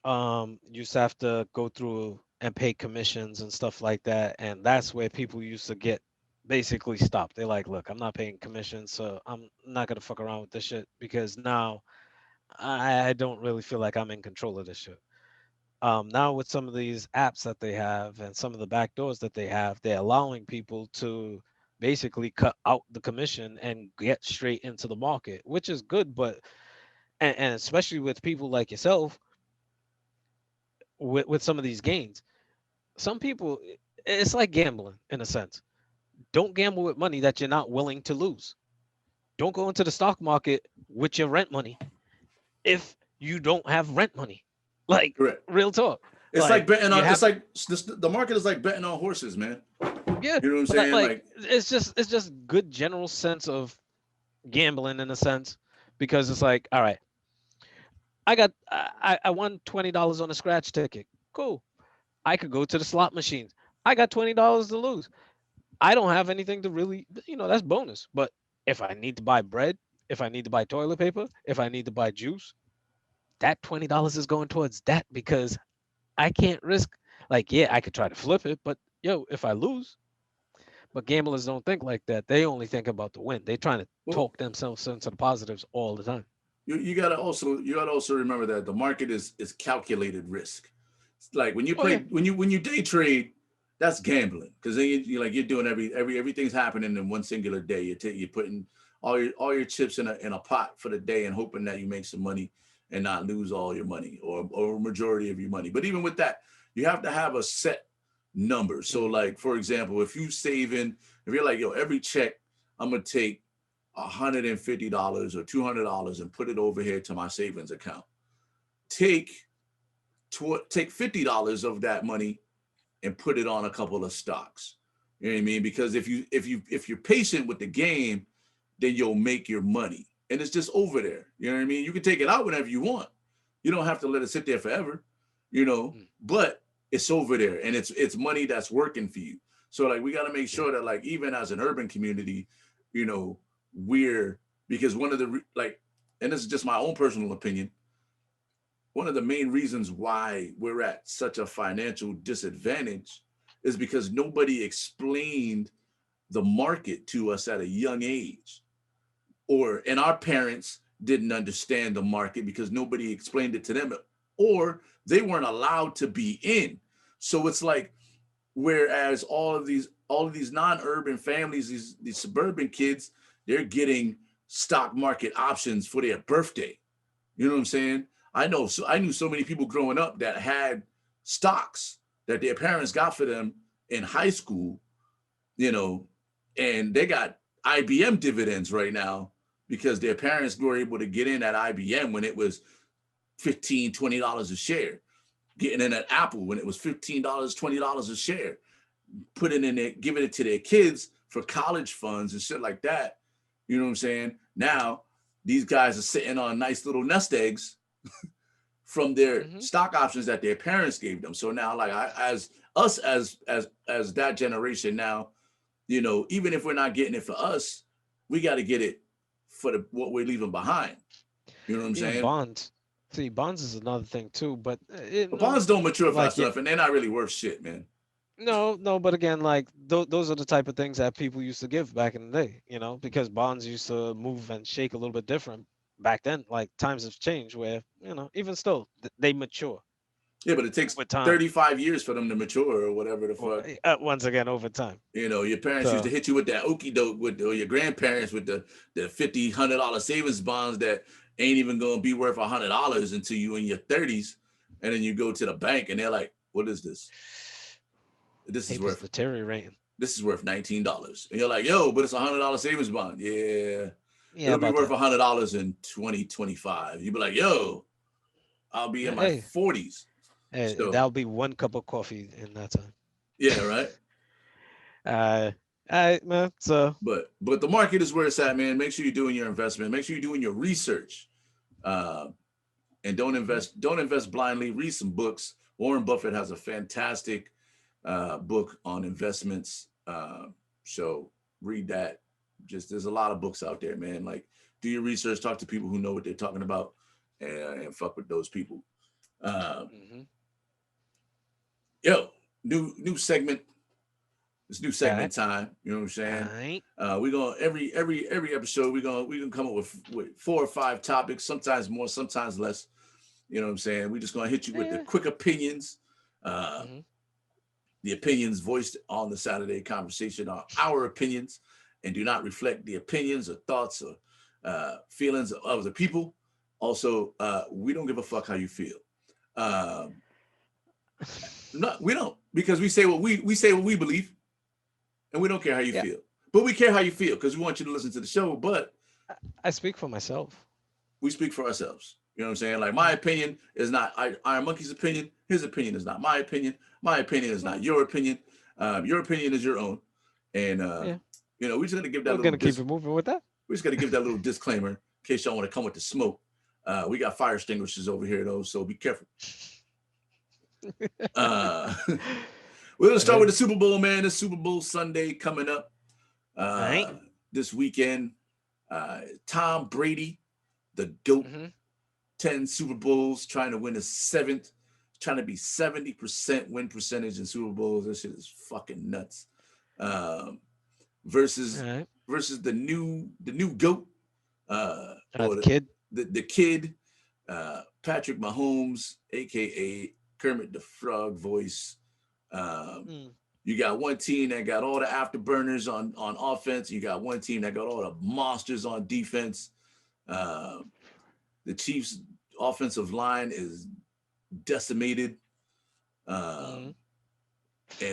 you used to have to go through and pay commissions and stuff like that, and that's where people used to get basically stopped. They're like, look, I'm not paying commissions, so I'm not gonna fuck around with this shit because now I don't really feel like I'm in control of this shit. Now with some of these apps that they have and some of the back doors that they have, they're allowing people to basically cut out the commission and get straight into the market, which is good. But and especially with people like yourself, with some of these gains, some people, it's like gambling in a sense. Don't gamble with money that you're not willing to lose. Don't go into the stock market with your rent money if you don't have rent money. Like Correct. real talk. It's like Like betting you on. It's have, like the market is like betting on horses, man. yeah, You know what I'm but saying? like Like, it's just good general sense of gambling in a sense because it's like, all right, I won $20 on a scratch ticket. Cool. I could go to the slot machines. I got $20 to lose. I don't have anything to really, that's bonus. But if I need to buy bread, if I need to buy toilet paper, if I need to buy juice, that $20 is going towards that because I can't risk, like, yeah, I could try to flip it, but yo, if I lose, but gamblers don't think like that. They only think about the win. They're trying to well, talk themselves into the positives all the time. you gotta also remember that the market is calculated risk. It's like when you Oh yeah. play when you day trade, that's gambling because then you're doing everything's happening in one singular day. You're putting all your chips in a pot for the day and hoping that you make some money and not lose all your money or a majority of your money. But even with that, you have to have a set number. So Mhm. like for example, if you're like, yo, every check I'm gonna take $150 or $200 and put it over here to my savings account. Take take $50 of that money and put it on a couple of stocks. You know what I mean? Because if you're patient with the game, then you'll make your money. And it's just over there. You know what I mean? You can take it out whenever you want. You don't have to let it sit there forever, Mm. but it's over there and it's money that's working for you. So like we got to make Yeah. sure that like even as an urban community, you know, we're because one of the like and this is just my own personal opinion, one of the main reasons why we're at such a financial disadvantage is because nobody explained the market to us at a young age and our parents didn't understand the market because nobody explained it to them or they weren't allowed to be in. So it's like whereas all of these non-urban families, these suburban kids, they're getting stock market options for their birthday. You know what I'm saying? I knew so many people growing up that had stocks that their parents got for them in high school, you know, and they got IBM dividends right now because their parents were able to get in at IBM when it was $15, $20 a share, getting in at Apple when it was $15, $20 a share, putting in it, giving it to their kids for college funds and shit like that. You know what I'm saying? Now these guys are sitting on nice little nest eggs from their Hmm. stock options that their parents gave them. So now, like as us as that generation now, even if we're not getting it for us, we got to get it for what we're leaving behind. You know what I'm Yeah, saying? bonds. See, bonds is another thing too, but But bonds don't mature like fast yeah, enough, and they're not really worth shit, man. no, but again, like those are the type of things that people used to give back in the day, because bonds used to move and shake a little bit different back then. Like times have changed, where even still they mature Yeah, but it takes over time, 35 years for them to mature or whatever the or fuck. once again over time. Your parents used to So hit you with that okey doke or your grandparents with the $50, $100 savings bonds that ain't even gonna be worth $100 until you in your 30s, and then you go to the bank and they're like, "What is this? This is paper's worth deteriorating. $19," and you're like, "Yo, but it's $100 savings bond." Yeah, Yeah, it'll be about worth that. $100 in 2025. You'd be like, "Yo, I'll be in my Hey, 40s." hey, So that'll be one cup of coffee in that time. yeah, right. Uh, all right, man. So But the market is where it's at, man. Make sure you're doing your investment. Make sure you're doing your research. Uh, and don't mhm. invest blindly. Read some books. Warren Buffett has a fantastic book on investments. So read that. just there's a lot of books out there, man. Like, do your research, talk to people who know what they're talking about, and fuck with those people. Mm-hmm. Yo, new segment. It's new segment All time. You know what I'm saying? right. We're gonna every episode we're gonna come up with 4 or 5 topics, sometimes more, sometimes less. You know what I'm saying? We're just gonna hit you with the Yeah. quick opinions. Mm-hmm. The opinions voiced on the Saturday conversation are our opinions and do not reflect the opinions or thoughts or feelings of other people. Also, we don't give a fuck how you feel. No, we don't, because we say what we say what we believe, and we don't care how you Yeah. feel. But we care how you feel because we want you to listen to the show. But I speak for myself. we speak for ourselves. You know what I'm saying? Like, my opinion is not Iron Monkey's opinion. His opinion is not my opinion. My opinion is not your opinion. Your opinion is your own. And Yeah. we're just gonna give that We're little gonna keep it moving with that. we're just gonna give that little disclaimer in case y'all want to come with the smoke. We got fire extinguishers over here though, so be careful. Uh, we're gonna start with the Super Bowl, man. The Super Bowl Sunday coming up right. this weekend. Tom Brady, the GOAT, Mm-hmm. 10 Super Bowls, trying to win a 7th, trying to be 70% win percentage in Super Bowls. That shit is fucking nuts. Versus Right. the new GOAT, or The kid. the kid, Patrick Mahomes, aka Kermit the Frog voice. You got one team that got all the afterburners on offense. You got one team that got all the monsters on defense. The Chiefs' offensive line is decimated, and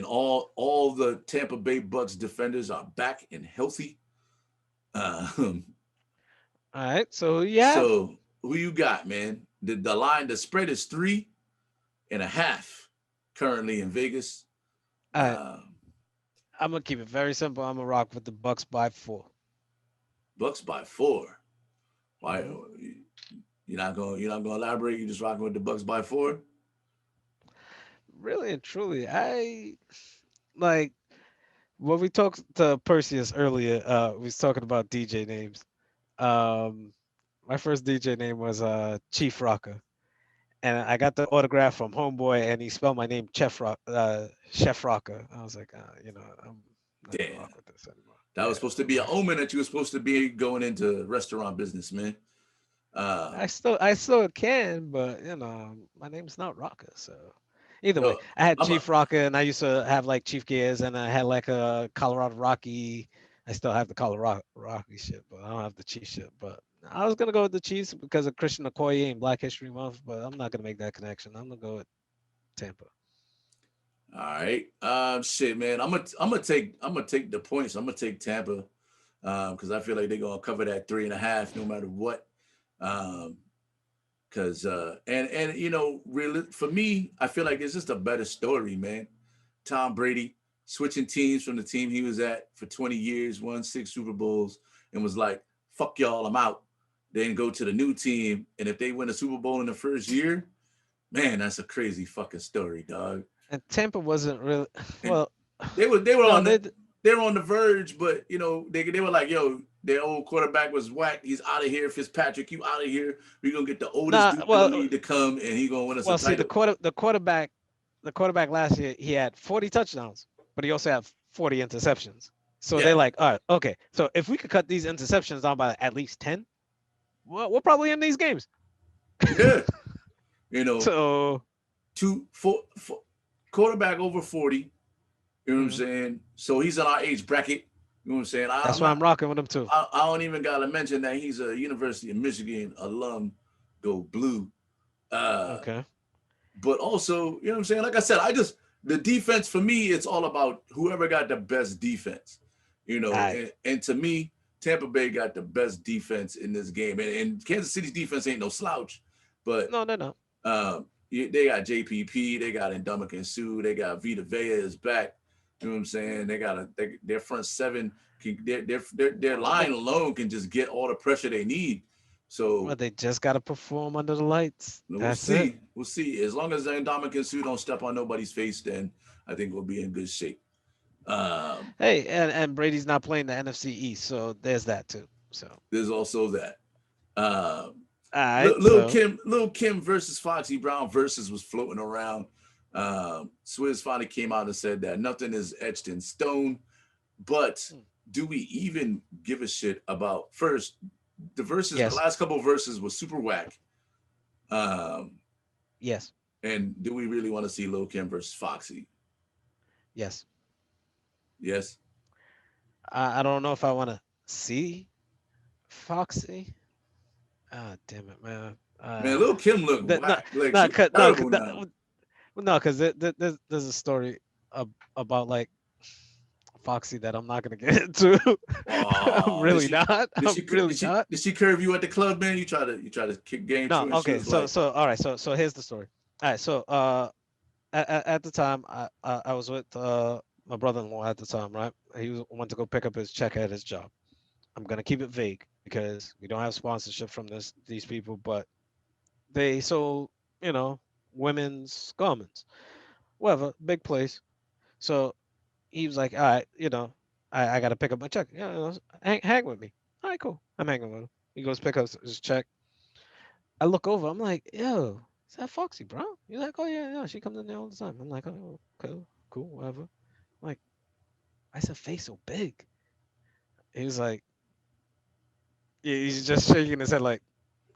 all the Tampa Bay Bucks defenders are back and healthy. All right. So yeah. So who you got, man? The line, the spread is 3.5 currently in Vegas. All right. I'm gonna keep it very simple. I'm gonna rock with the Bucks by 4. Bucks by 4. Why? Mm-hmm. You're not gonna elaborate? You just rocking with the Bucks by 4? Really and truly, I like when we talked to Perseus earlier. We was talking about DJ names. Um, my first DJ name was Chief Rocker, and I got the autograph from Homeboy, and he spelled my name Chef Rocker. I was like, I'm not gonna Damn. rock with this anymore. That was supposed to be an omen that you were supposed to be going into restaurant business, man. I still can, but my name's not Rocker, so either way, I had Chief Rocker, and I used to have like Chief Gears, and I had like a Colorado Rocky. I still have the Colorado Rocky shit, but I don't have the Chief shit. But I was gonna go with the Chiefs because of Christian Okoye and Black History Month, but I'm not gonna make that connection. I'm gonna go with Tampa. All right. Shit, man. I'm gonna take the points. I'm gonna take Tampa, because I feel like they're gonna cover that 3.5 no matter what. Because really, for me, I feel like it's just a better story, man. Tom Brady switching teams from the team he was at for 20 years, won 6 Super Bowls, and was like, "Fuck y'all, I'm out." Then go to the new team, and if they win a Super Bowl in the first year, man, that's a crazy fucking story, dog. And Tampa wasn't really well. They were no, on the verge, but they were like, "Yo, their old quarterback was whack. He's out of here. Fitzpatrick, you out of here. We're gonna get the oldest dude in the league to come, and he's gonna win us a title." See, the quarterback last year, he had 40 touchdowns, but he also had 40 interceptions. So they're like, all right, okay. So if we could cut these interceptions down by at least 10, well, we'll probably in these games. Yeah, So 4 quarterback over 40. You know what I'm saying? So he's in our age bracket. You know what I'm saying? That's why I'm rocking with him too. I don't even gotta mention that he's a University of Michigan alum. Go blue. Okay. But also, you know what I'm saying? Like I said, the defense for me, it's all about whoever got the best defense. And to me, Tampa Bay got the best defense in this game. And Kansas City's defense ain't no slouch. But no. They got JPP, they got Ndamukong Suh, they got Vita Vea is back. You know what I'm saying? They got their front seven, their line alone can just get all the pressure they need. So they just got to perform under the lights. We'll see. As long as Ndamukong Suh don't step on nobody's face, then I think we'll be in good shape. Hey, and Brady's not playing the NFC East, so there's that too. So There's also that. Um, all right, Lil Kim versus Foxy Brown versus was floating around. Swizz finally came out and said that nothing is etched in stone. But do we even give a shit about first the verses? The yes, last couple of verses was super whack. Um, yes, and do we really want to see Lil Kim versus Foxy? yes. Yes. I don't know if I want to see Foxy. Ah, damn it, man. Man, Lil Kim looked That no, whack. Like no, she's cause, no, terrible now. no, because there's a story about like Foxy that I'm not gonna get into. I'm Oh, really not. I'm really not. did she curve you at the club, man? You try to kick game No, to her. She okay. was So like, so all right. So here's the story. All right. So at the time I was with my brother-in-law at the time, right? Went to go pick up his check at his job. I'm gonna keep it vague because we don't have sponsorship from these people, but they sold, you know, women's garments, whatever, big place. So he was like, all right, I got to pick up my check. Yeah, hang with me. All right, cool. I'm hanging with him. He goes pick up his check. I look over. I'm like, yo, is that Foxy, bro? He's like, oh yeah, yeah. She comes in there all the time. I'm like, oh, cool, whatever. I'm like, why is her face so big? He was like, yeah, he's just shaking his head like.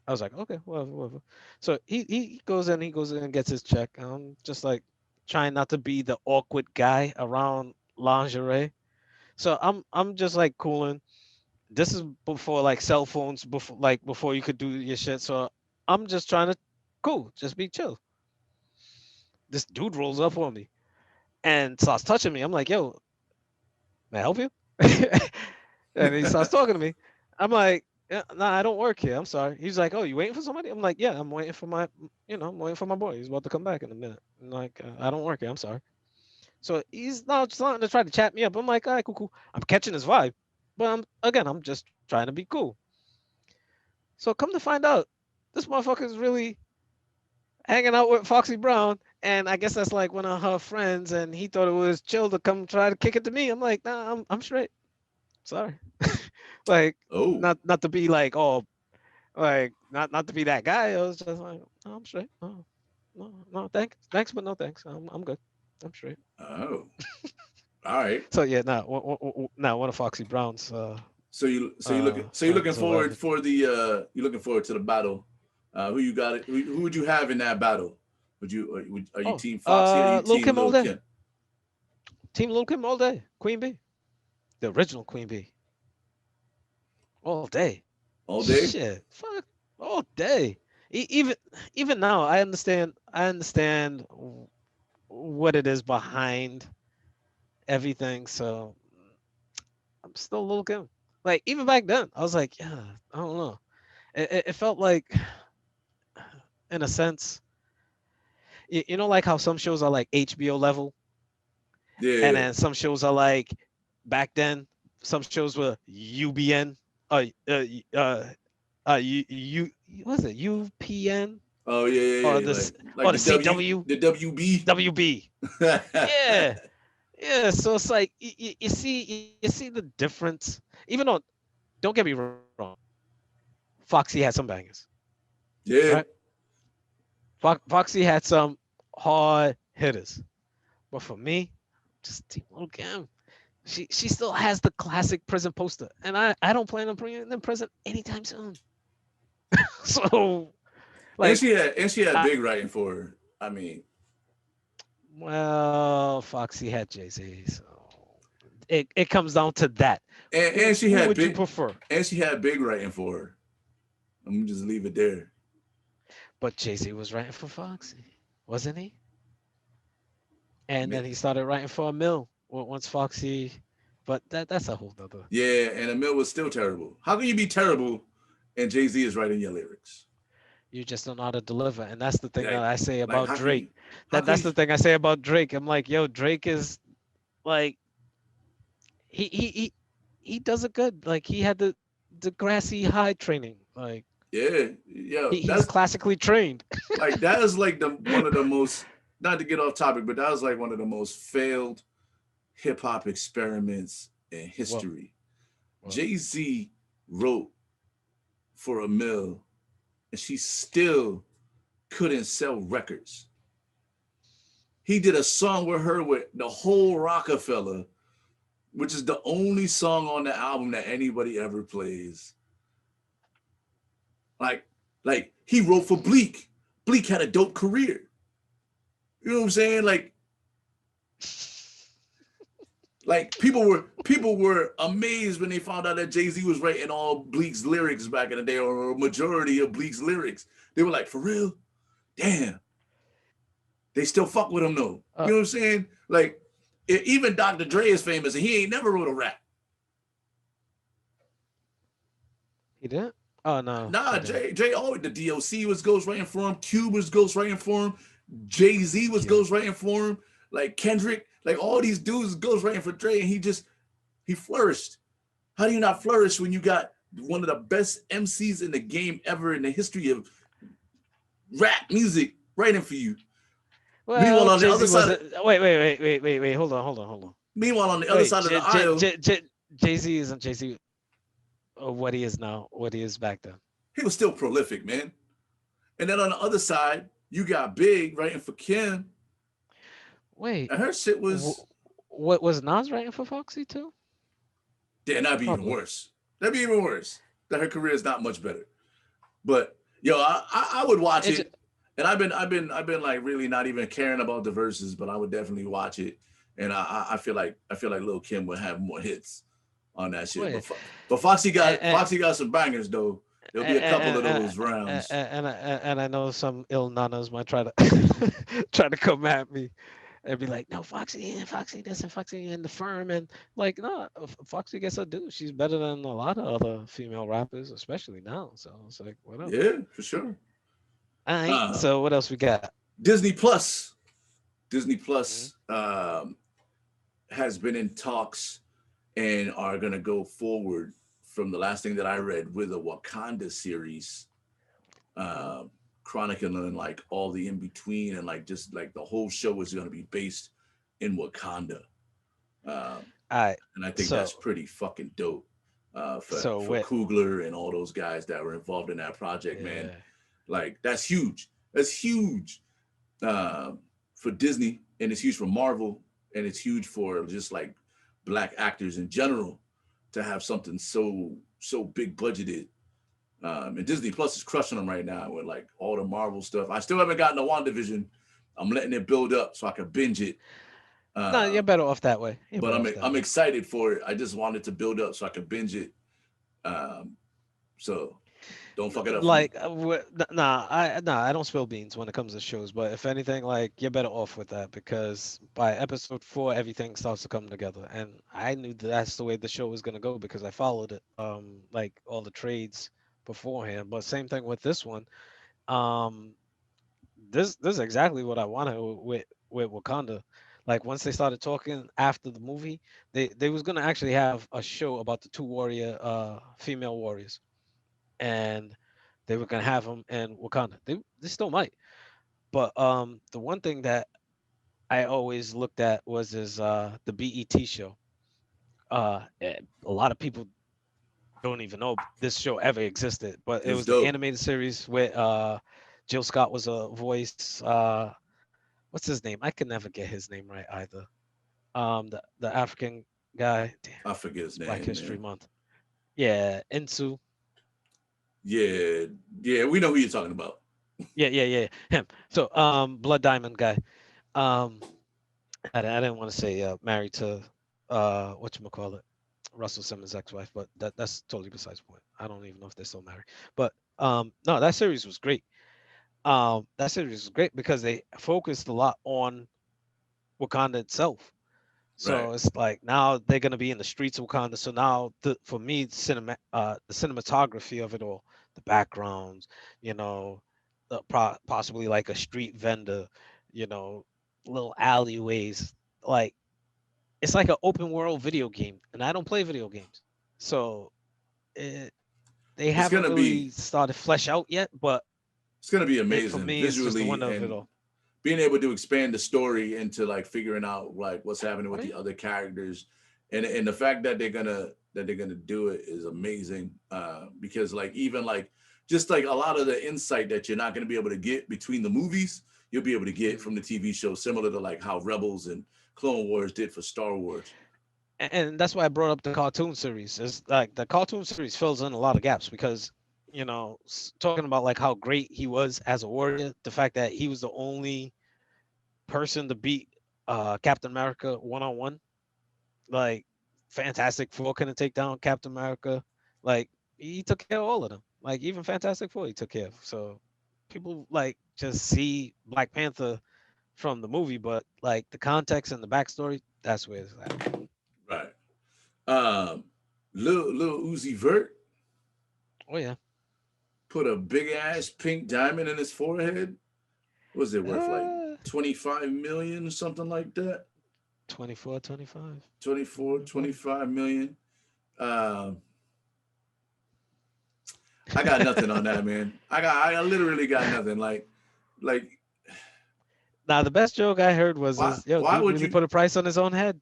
I was like, okay, whatever, whatever. So he goes in and gets his check. I'm just like trying not to be the awkward guy around lingerie. So I'm just like cooling. This is before like cell phones, before you could do your shit. So I'm just trying to cool, just be chill. This dude rolls up on me and starts touching me. I'm like, yo, may I help you? And he starts talking to me. I'm like, yeah, nah, I don't work here. I'm sorry. He's like, oh, you waiting for somebody? I'm like, yeah, I'm waiting for I'm waiting for my boy. He's about to come back in a minute. I'm like, I don't work here. I'm sorry. So he's now starting to try to chat me up. I'm like, all right, cool, cool. I'm catching his vibe, but I'm just trying to be cool. So come to find out, this motherfucker is really hanging out with Foxy Brown, and I guess that's like one of her friends, and he thought it was chill to come try to kick it to me. I'm like, nah, I'm straight. Sorry. Like, oh, not to be like, oh, like not to be that guy. I was just like, no, I'm straight. No, no, thanks, but no thanks. I'm good. I'm straight. oh, all right. So yeah, now one of Foxy Brown's So you looking friends or forward whatever. for the you looking forward to the battle. Who you got it? Who would you have in that battle? Are you Oh, team Foxy or are you Lil team Kim all Lil day. Kim? Team Lil Kim all day. Queen Bee, the original Queen Bee, all day. All day? Shit, fuck, all day. Even now, I understand. I understand what it is behind everything. So I'm still Lil Kim. Like even back then, I was like, yeah, I don't know. It felt like, in a sense, like how some shows are like HBO level, and Yeah. then some shows are like back then. Some shows were UBN, uh, uh, uh, what is it, UPN, Oh yeah, or yeah, yeah. or Like the CW, the WB. WB. Yeah, yeah. So it's like you see the difference. Even though, don't get me wrong, Foxy had some bangers, right? Yeah. Foxy had some hard hitters, but for me, just Team Little Kim. She still has the classic prison poster, and I don't plan on bringing them prison anytime soon. So like, And she had I, big writing for her. I mean, well, Foxy had Jay-Z, so it comes down to that. and she Who had would you big prefer? and she had big writing for her. I'm gonna just leave it there. But Jay-Z was writing for Foxy, wasn't he? And Ma- then he started writing for a mill once Foxy, but that's a whole nother. Yeah, and Emil was still terrible. How can you be terrible and Jay-Z is writing your lyrics? You just don't know how to deliver, and that's the thing that Like I say like about how can Drake. you how can That's you the thing I say about Drake. I'm like, yo, Drake is like, he he he he does it good. Like he had the grassy high training. Like yeah, yeah, he's classically trained. that is like the one of the most not to get off topic, but that was like one of the most failed hip hop experiments in Well, history. well, Jay-Z wrote for a mill and she still couldn't sell records. He did a song with her with the whole Rockefeller, which is the only song on the album that anybody ever plays. Like, like he wrote for Bleak. Bleak had a dope career. You know what I'm saying? Like people were amazed when they found out that Jay-Z was writing all Bleak's lyrics back in the day, or a majority of Bleak's lyrics. They were like, for real? Damn. They still fuck with him though. You know what I'm saying? Like, even Dr. Dre is famous and he ain't never wrote a rap. he didn't. Oh no, Nah, he didn't. Dre always, the DOC was ghostwriting for him, Cube was ghostwriting for him, Jay-Z was Cute. ghostwriting for him, like Kendrick, like all these dudes ghostwriting for Dre, and he flourished. How do you not flourish when you got one of the best MCs in the game ever in the history of rap music writing for you? Well, Meanwhile, on the Jay other Z side, wasn't. Wait. Hold on. meanwhile on the other Wait, side of the aisle, Jay Z isn't Jay Z what he is now. What he is back then. he was still prolific, man. And then on the other side, you got Big writing for Kim, Wait, and her shit was, what was Nas writing for Foxy too? damn, that'd be even Probably. worse. That'd be even worse. That her career is not much better. But yo, I would watch It's it, and I've been like really not even caring about the verses, but I would definitely watch it, and I feel like Lil Kim would have more hits on that shit. wait, But Foxy got and Foxy got some bangers though. There'll be a couple of those rounds. and I know some ill nanas might try to try to come at me and be like, no, Foxy this and Foxy in the firm, and like, no, Foxy gets her due. She's better than a lot of other female rappers, especially now. So it's like, whatever. Yeah, for sure. All right. Uh, So what else we got? Disney Plus. Disney Mhm. Plus has been in talks and are gonna go forward from the last thing that I read with a Wakanda series, uh, chronicling like all the in between and like just like the whole show is gonna be based in Wakanda, um, All right. and I think that's So pretty fucking dope so for what? Kugler and all those guys that were involved in that project, man. Yeah. Like that's huge. That's huge uh, for Disney, and it's huge for Marvel, and it's huge for just like black actors in general to have something so big budgeted. And Disney Plus is crushing them right now with like all the Marvel stuff. I still haven't gotten the WandaVision. I'm letting it build up so I can binge it. No, Uh, you're better off that way. You're but better I'm off that I'm way. excited for it. I just want it to build up so I can binge it. Um, so don't fuck it up for me. Like, nah, I don't spill beans when it comes to shows. But if anything, like, you're better off with that because by episode 4, everything starts to come together. And I knew that's the way the show was gonna go because I followed it, like all the trades beforehand. But same thing with this one. Um, this is exactly what I wanted with Wakanda. Like once they started talking after the movie, they was gonna actually have a show about the two female warriors, and they were gonna have them in Wakanda. They still might, but the one thing that I always looked at was the BET show. A lot of people don't even know this show ever existed, but it It's was the dope. animated series where Jill Scott was a voice. What's his name? I can never get his name right either. The African guy. Damn, I forget his it's Black name, History man. Month. Yeah, Insu. Yeah, yeah, we know who you're talking about. Yeah, him. So Blood Diamond guy. Um, I didn't want to say married to whatchamacallit, Russell Simmons' ex-wife, but that's totally besides the point. I don't even know if they're still married. But no, that series was great. That series was great because they focused a lot on Wakanda itself. Right. So it's like now they're gonna be in the streets of Wakanda. So now for me, the cinematography of it all, the backgrounds, you know, possibly like a street vendor, you know, little alleyways, like it's like an open world video game, and I don't play video games, so it, they It's haven't gonna be really started flesh out yet. But it's gonna be for amazing me, it's just the visually wonder of it all. being able to expand the story into like figuring out like what's happening with Right. the other characters, and the fact that they're gonna do it is amazing. Because like even like just like a lot of the insight that you're not gonna be able to get between the movies, you'll be able to get from the TV show, similar to like how Rebels and Clone Wars did for Star Wars. And that's why I brought up the cartoon series. It's like the cartoon series fills in a lot of gaps because, talking about like how great he was as a warrior, the fact that he was the only person to beat Captain America one on one, like Fantastic Four couldn't take down Captain America. Like he took care of all of them. Like even Fantastic Four, he took care of. So people like just see Black Panther from the movie, but like the context and the backstory, that's where it's at. Right. Um, Lil Uzi Vert Oh yeah. put a big ass pink diamond in his forehead. What was it worth like Uh, 25 million or something like that? 24, 25. 24, Mhm. 25 million. Um, I got nothing on that, man. I literally got nothing. Like Now the best joke I heard was why is yo, why dude would really you, put a price on his own head.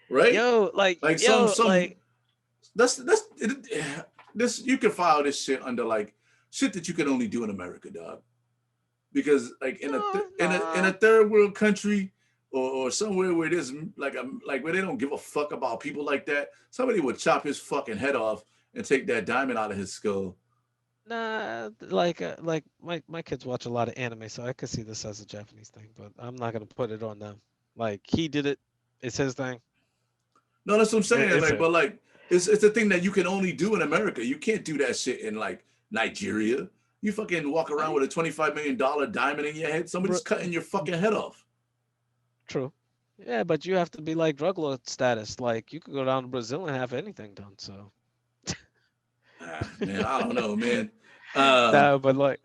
right? Yo, like Like yo, like that's this, you can file this shit under like shit that you can only do in America, dog. Because like no, in a no. third world country, or somewhere where there's like where they don't give a fuck about people like that, somebody would chop his fucking head off and take that diamond out of his skull. Nah, like my kids watch a lot of anime, so I could see this as a Japanese thing, but I'm not gonna put it on them. Like he did it, it's his thing. No, that's what I'm saying. It's Like, a but like it's a thing that you can only do in America. You can't do that shit in like Nigeria. You fucking walk around I, with a $25 million diamond in your head. Somebody's bro, cutting your fucking head off. true. Yeah, but you have to be like drug lord status. Like you could go down to Brazil and have anything done. So Man, I don't know, man. Uh, no, but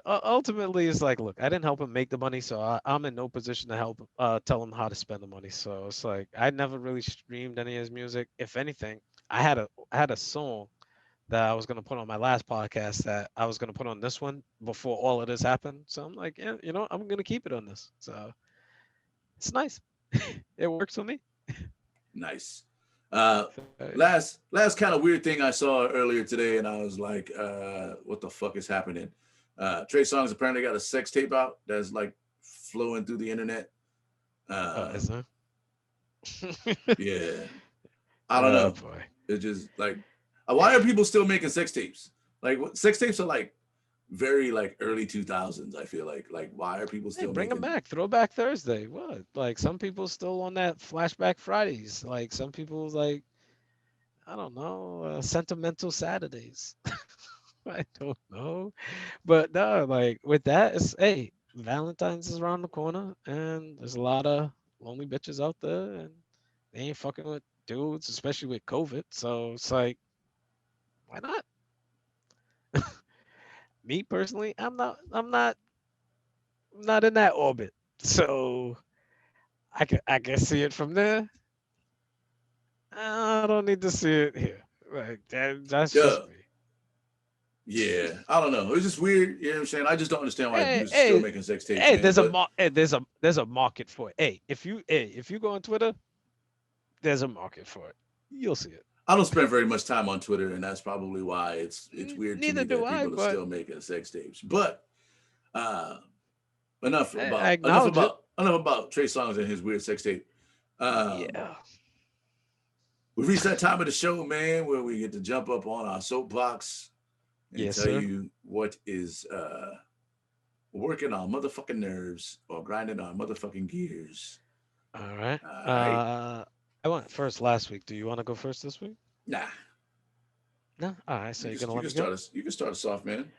ultimately, it's like, look, I didn't help him make the money, so I'm in no position to help tell him how to spend the money. So it's like I never really streamed any of his music. If anything, I had a song that I was gonna put on my last podcast that I was gonna put on this one before all of this happened. So I'm like, yeah, I'm gonna keep it on this. So it's nice. It works for me. nice. Uh, So, last kind of weird thing I saw earlier today, and I was like, what the fuck is happening? Trey Songz apparently got a sex tape out that's like flowing through the internet. is Um, there? yeah, I don't Oh know. boy. It's just like, why are people still making sex tapes? Like, sex tapes are like very like early 2000s. I feel like why are people Hey, still bring them making? back. Throwback Thursday. What? Like some people still on that Flashback Fridays. Like some people like I don't know, sentimental Saturdays. I don't know, but no, like with that, it's hey, Valentine's is around the corner, and there's a lot of lonely bitches out there, and they ain't fucking with dudes, especially with COVID. So it's like, why not? Me personally, I'm not in that orbit. So I can see it from there. I don't need to see it here. Like that's Yeah, just me. yeah. I don't know. It's just weird. You know what I'm saying? I just don't understand why Hey, dudes are still hey, making sex tapes, hey, man. there's a But mar- hey, there's a market for it. If you go on Twitter, there's a market for it. You'll see it. I don't spend very much time on Twitter, and that's probably why it's weird to Neither me do that I, people are but still making sex tapes. But uh, enough I about enough acknowledge it. about enough about Trey Songz and his weird sex tape. Um, Yeah. we reached that time of the show, man, where we get to jump up on our soapbox and Yes, tell sir. you what is working on motherfucking nerves or grinding on motherfucking gears. All right. All right, I went first last week. Do you want to go first this week? nah, No. All right. So you're gonna you let can me go? start us. You can start us off, man.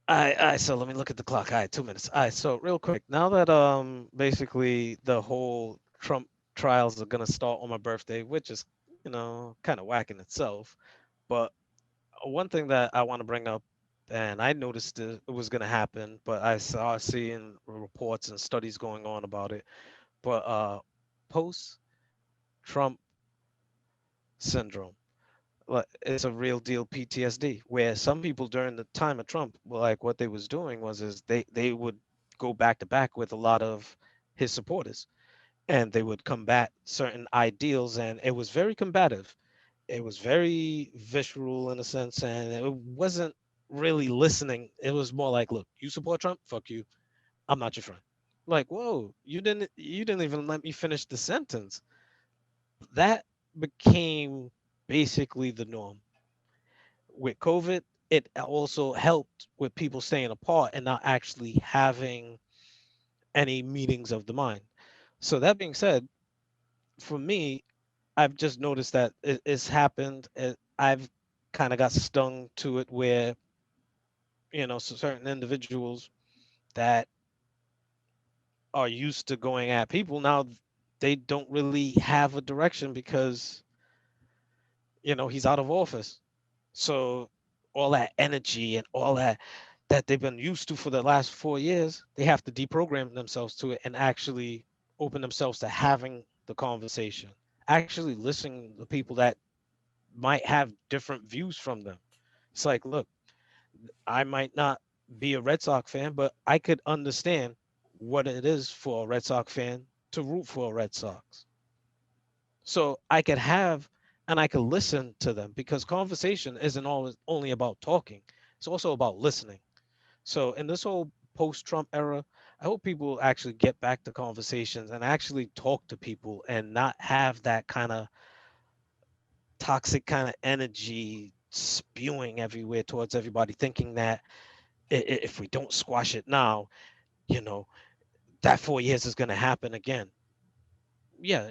All right. So let me look at the clock. All right, 2 minutes. All right. So real quick, now that basically the whole Trump trials are gonna start on my birthday, which is kind of whack in itself, but one thing that I want to bring up, and I noticed it was going to happen, but I saw seeing reports and studies going on about it. But post Trump syndrome, like it's a real deal PTSD. Where some people during the time of Trump, well, like what they was doing was is they would go back to back with a lot of his supporters, and they would combat certain ideals, and it was very combative. It was very visceral in a sense, and it wasn't really listening. It was more like, look, you support Trump, fuck you. I'm not your friend. Like, whoa, you didn't even let me finish the sentence. That became basically the norm. With COVID, it also helped with people staying apart and not actually having any meetings of the mind. So that being said, for me, I've just noticed that it's happened. I've kind of got stung to it where, certain individuals that are used to going at people now, they don't really have a direction because, he's out of office. So all that energy and all that they've been used to for the last 4 years, they have to deprogram themselves to it and actually open themselves to having the conversation, actually listening to people that might have different views from them. It's like, look, I might not be a Red Sox fan, but I could understand what it is for a Red Sox fan to root for a Red Sox. So I could have and I could listen to them because conversation isn't always only about talking. It's also about listening. So in this whole post-Trump era, I hope people actually get back to conversations and actually talk to people and not have that kind of toxic kind of energy spewing everywhere towards everybody, thinking that if we don't squash it now, you know, that 4 years is going to happen again. Yeah,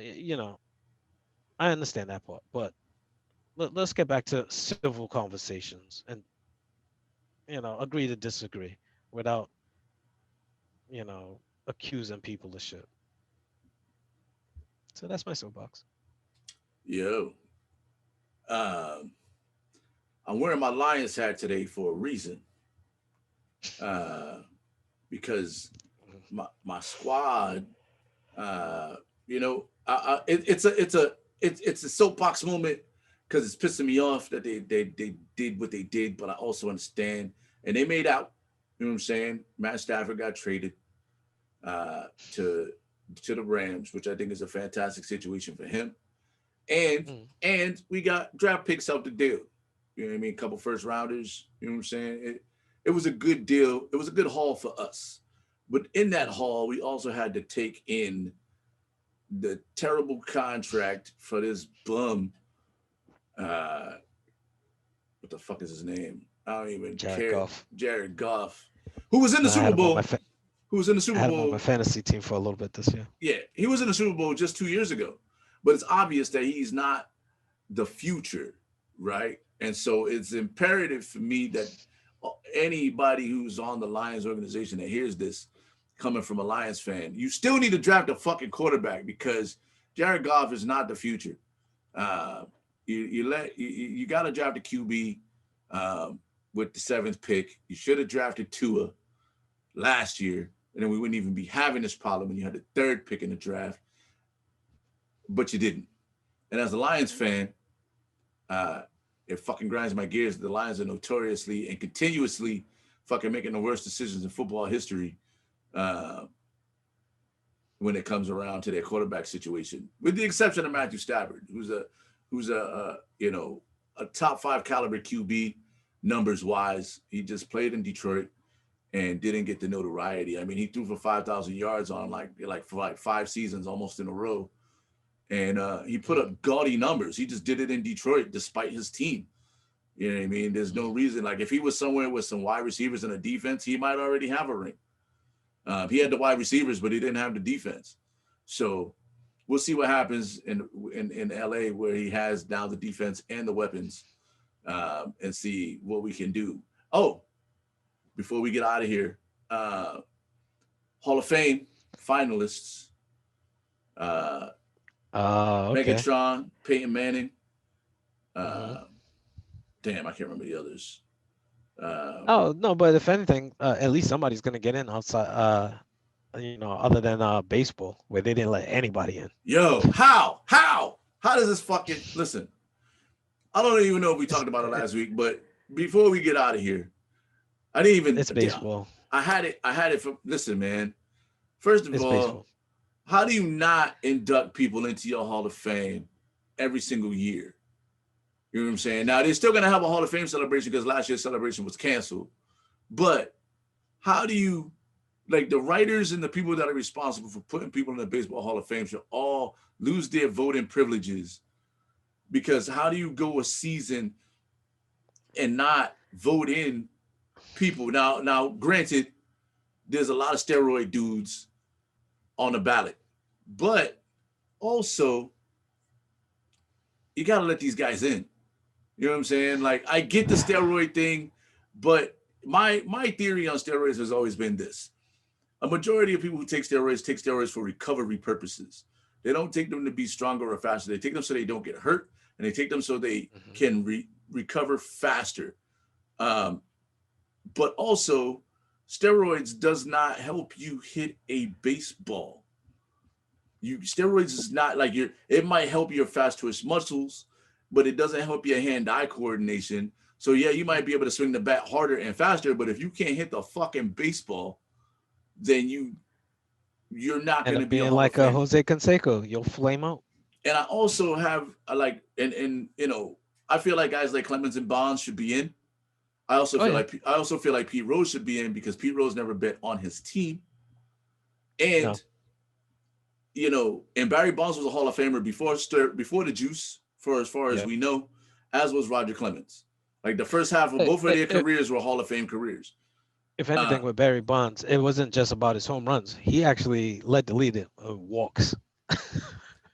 I understand that part, but let's get back to civil conversations and, agree to disagree without, accusing people of shit. So that's my soapbox. Yo, um, I'm wearing my Lions hat today for a reason. Uh, because my squad, it's a soapbox moment because it's pissing me off that they did what they did, but I also understand and they made out. You know what I'm saying? Matt Stafford got traded uh, to to the Rams, which I think is a fantastic situation for him. And Mm. and we got draft picks out the deal. You know what I mean? A couple first rounders. You know what I'm saying? It was a good deal. It was a good haul for us. But in that Mm. haul, we also had to take in the terrible contract for this bum. Uh, what the fuck is his name? I don't even Jared care. Goff. Jared Goff, who was in the No, Super Bowl. Who was in the I Super had him on my Bowl. fantasy team for a little bit this year. Yeah, he was in the Super Bowl just 2 years ago. But it's obvious that he's not the future, right? And so it's imperative for me that anybody who's on the Lions organization that hears this coming from a Lions fan, you still need to draft a fucking quarterback because Jared Goff is not the future. Uh, you got to draft a QB with the seventh pick. You should have drafted Tua last year, and then we wouldn't even be having this problem when you had the third pick in the draft, but you didn't. And as a Lions fan, uh, it fucking grinds my gears. The Lions are notoriously and continuously fucking making the worst decisions in football history uh, when it comes around to their quarterback situation, with the exception of Matthew Stafford, who's a top five caliber QB numbers wise. He just played in Detroit and didn't get the notoriety. I mean, he threw for 5,000 yards on for like 5 seasons almost in a row, and he put Mm. up gaudy numbers. He just did it in Detroit despite his team. You know what I mean? There's no Mm. reason. Like if he was somewhere with some wide receivers and a defense, he might already have a ring. He had the wide receivers, but he didn't have the defense. So we'll see what happens in LA where he has now the defense and the weapons, and see what we can do. Oh, before we get out of here, Hall of Fame finalists: uh, Okay. Megatron, Peyton Manning. Hmm. Uh, damn, I can't remember the others. Oh no, but if anything, at least somebody's gonna get in outside. Other than baseball, where they didn't let anybody in. Yo, how does this fucking listen? I don't even know if we It's talked about it last week, but before we get out of here, I didn't even it's baseball. I had it from. Listen, man. First of It's all, baseball. how do you not induct people into your Hall of Fame every single year? You know what I'm saying? Now they're still gonna have a Hall of Fame celebration because last year's celebration was canceled. But how do you like the writers and the people that are responsible for putting people in the Baseball Hall of Fame should all lose their voting privileges? Because how do you go a season and not vote in people? Now, granted, there's a lot of steroid dudes on the ballot, but also you gotta let these guys in. You know what I'm saying? Like I get the steroid thing, but my theory on steroids has always been this. A majority of people who take steroids for recovery purposes. They don't take them to be stronger or faster. They take them so they don't get hurt, and they take them so they can recover faster. But also, steroids does not help you hit a baseball. Steroids is not like it might help your fast twitch muscles, but it doesn't help your hand-eye coordination. So yeah, you might be able to swing the bat harder and faster, but if you can't hit the fucking baseball, then you're not going to be being like Jose Canseco, you'll flame out. And I also have and I feel like guys like Clemens and Bonds should be in. I also feel like Pete Rose should be in because Pete Rose never bet on his team. And and Barry Bonds was a Hall of Famer before the juice, for as far as we know, as was Roger Clemens. Like the first half of both of their careers were Hall of Fame careers. If anything, with Barry Bonds, it wasn't just about his home runs. He actually led the lead in walks.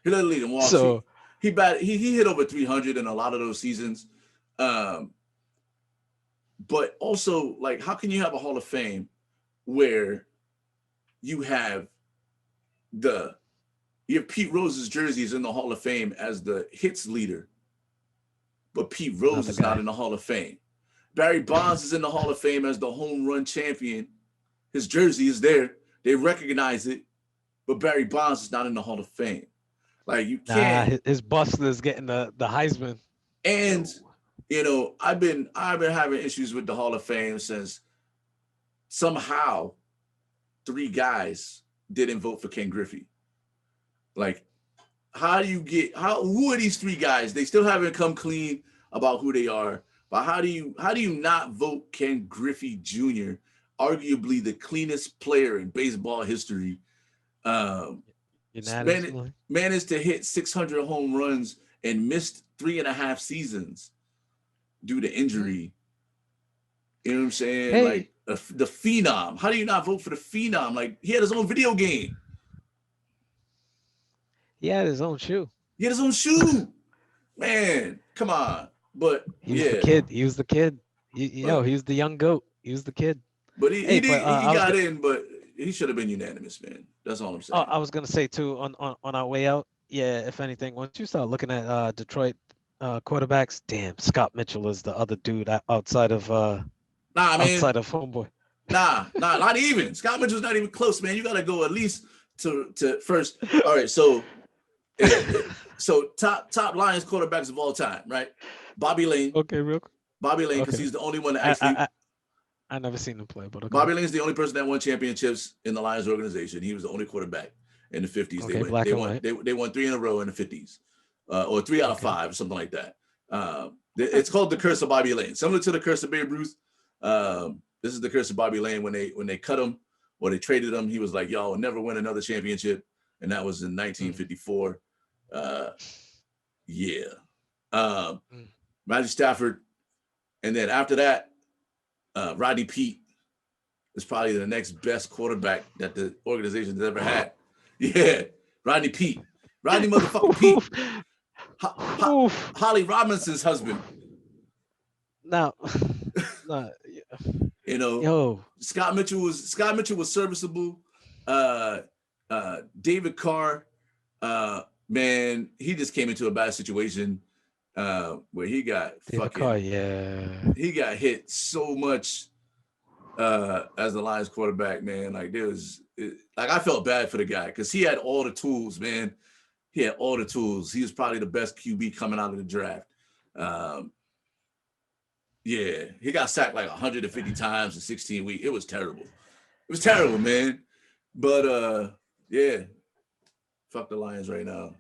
He led the lead in walks. So he hit over 300 in a lot of those seasons. But also, like, how can you have a Hall of Fame where you have Pete Rose's jersey is in the Hall of Fame as the hits leader, but Pete Rose is not in the Hall of Fame. Barry Bonds is in the Hall of Fame as the home run champion. His jersey is there. They recognize it, but Barry Bonds is not in the Hall of Fame. Like you can't. His bust is getting the Heisman. And I've been having issues with the Hall of Fame since somehow 3 guys didn't vote for Ken Griffey. Like, who are these 3 guys? They still haven't come clean about who they are. But how do you not vote Ken Griffey Jr., arguably the cleanest player in baseball history? Managed to hit 600 home runs and missed 3.5 seasons due to injury. You know what I'm saying? Hey. Like the phenom. How do you not vote for the phenom? Like he had his own video game. He had his own shoe. Man, come on. But he was the kid. He was the kid. He was the young goat. He was the kid. But he got in, but he should have been unanimous, man. That's all I'm saying. I was gonna say too on our way out. Yeah, if anything, once you start looking at Detroit quarterbacks, damn, Scott Mitchell is the other dude outside of outside of homeboy. Nah, not even. Scott Mitchell's not even close, man. You gotta go at least to first. All right, so top Lions quarterbacks of all time, right? Bobby Lane. Okay, real quick. Bobby Lane, because he's the only one that actually. I never seen him play, but okay. Bobby Lane's the only person that won championships in the Lions organization. He was the only quarterback in the 50s. Okay, they won 3 in a row in the 50s, or 3 out of 5, or something like that. It's called the curse of Bobby Lane, similar to the curse of Babe Ruth. This is the curse of Bobby Lane. When they cut him or they traded him, he was like, "Y'all will never win another championship," and that was in 1954. Matthew Stafford, and then after that, Rodney Peete is probably the next best quarterback that the organization has ever had. Yeah, Rodney Peete. Rodney motherfucking Peete. Holly Robinson's husband. No. Scott Mitchell was serviceable. David Carr, man, he just came into a bad situation where he got he got hit so much as the Lions quarterback, man. Like I felt bad for the guy because he had all the tools, man. He had all the tools. He was probably the best QB coming out of the draft. He got sacked like 150 times in 16 weeks. It was terrible. was terrible, man. But yeah, fuck the Lions right now.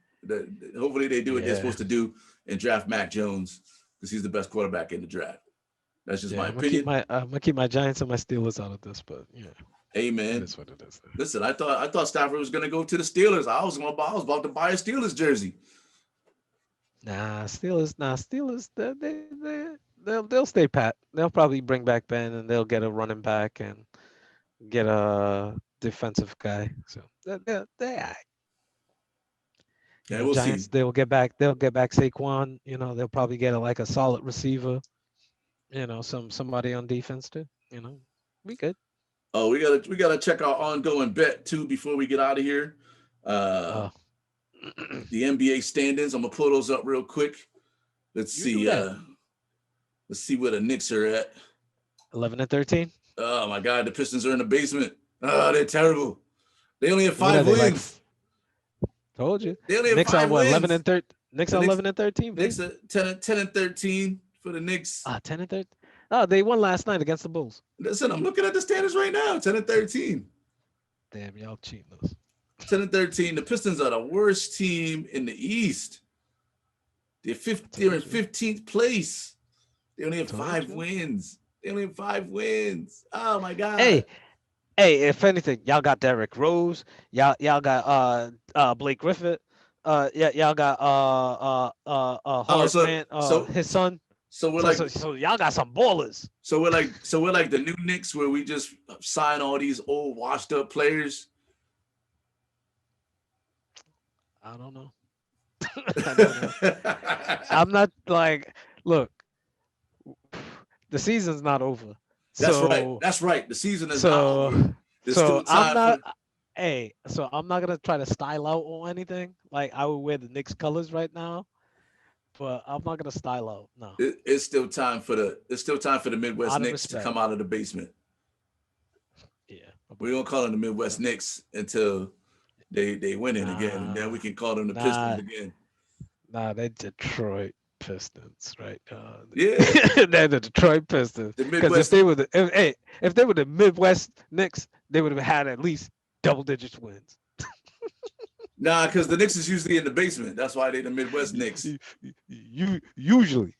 Hopefully they do what they're supposed to do and draft Mac Jones because he's the best quarterback in the draft. That's just my opinion. I'm gonna keep my Giants and my Steelers out of this, but yeah. Hey man, that's what it is. Listen, I thought Stafford was gonna go to the Steelers. I was about to buy a Steelers jersey. Steelers. They'll stay pat. They'll probably bring back Ben and they'll get a running back and get a defensive guy. So they we'll Giants, see. They'll get back Saquon. They'll probably get a solid receiver. Somebody on defense too. We good. Oh, we gotta check our ongoing bet too before we get out of here. The NBA standings. I'm gonna pull those up real quick. Let's see. Let's see where the Knicks are at. 11-13. Oh my God, the Pistons are in the basement. Oh, they're terrible. They only have 5 wins. Told you. They only have 5 wins. 11-13. Knicks are 11-13. Knicks are 10-13 for the Knicks. 10-13. Oh, they won last night against the Bulls. Listen, I'm looking at the standings right now. 10-13. Damn, y'all cheating us. 10-13. The Pistons are the worst team in the East. They're in 15th place. They only have 5 wins. Oh my God. Hey, if anything, y'all got Derrick Rose. Y'all got Blake Griffin. Y'all got Horace Mann, his son. So y'all got some ballers. So we're like the new Knicks where we just sign all these old washed up players. I don't know. I'm not look. The season's not over. That's right. The season is not over. I'm not gonna try to style out or anything. Like I would wear the Knicks colors right now, but I'm not gonna style out. No. It's still time for the Midwest Knicks to come out of the basement. Yeah. We're gonna call them the Midwest Knicks until they win it again, and then we can call them the Pistons again. They're Detroit Pistons, right? Yeah, they're the Detroit Pistons. Because if they were the Midwest Knicks, they would have had at least double-digit wins. Nah, because the Knicks is usually in the basement. That's why they're the Midwest Knicks. Usually.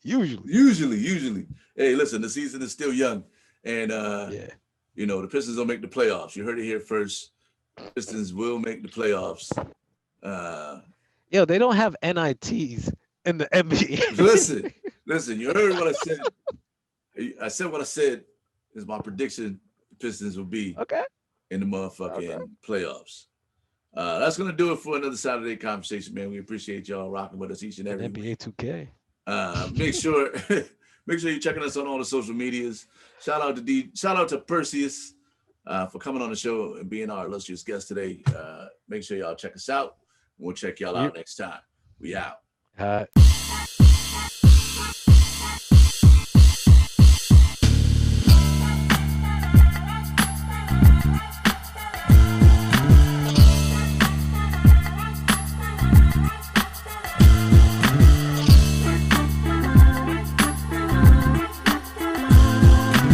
Hey, listen, the season is still young, and the Pistons will make the playoffs. You heard it here first. Pistons will make the playoffs. They don't have NITs in the NBA. Listen, you heard what I said. I said what I said is my prediction. The Pistons will be in the motherfucking playoffs. That's gonna do it for another Saturday conversation, man. We appreciate y'all rocking with us each and every NBA 2K. Make sure you're checking us on all the social medias. Shout out to Perseus for coming on the show and being our illustrious guest today. Make sure y'all check us out. We'll check y'all out next time. We out.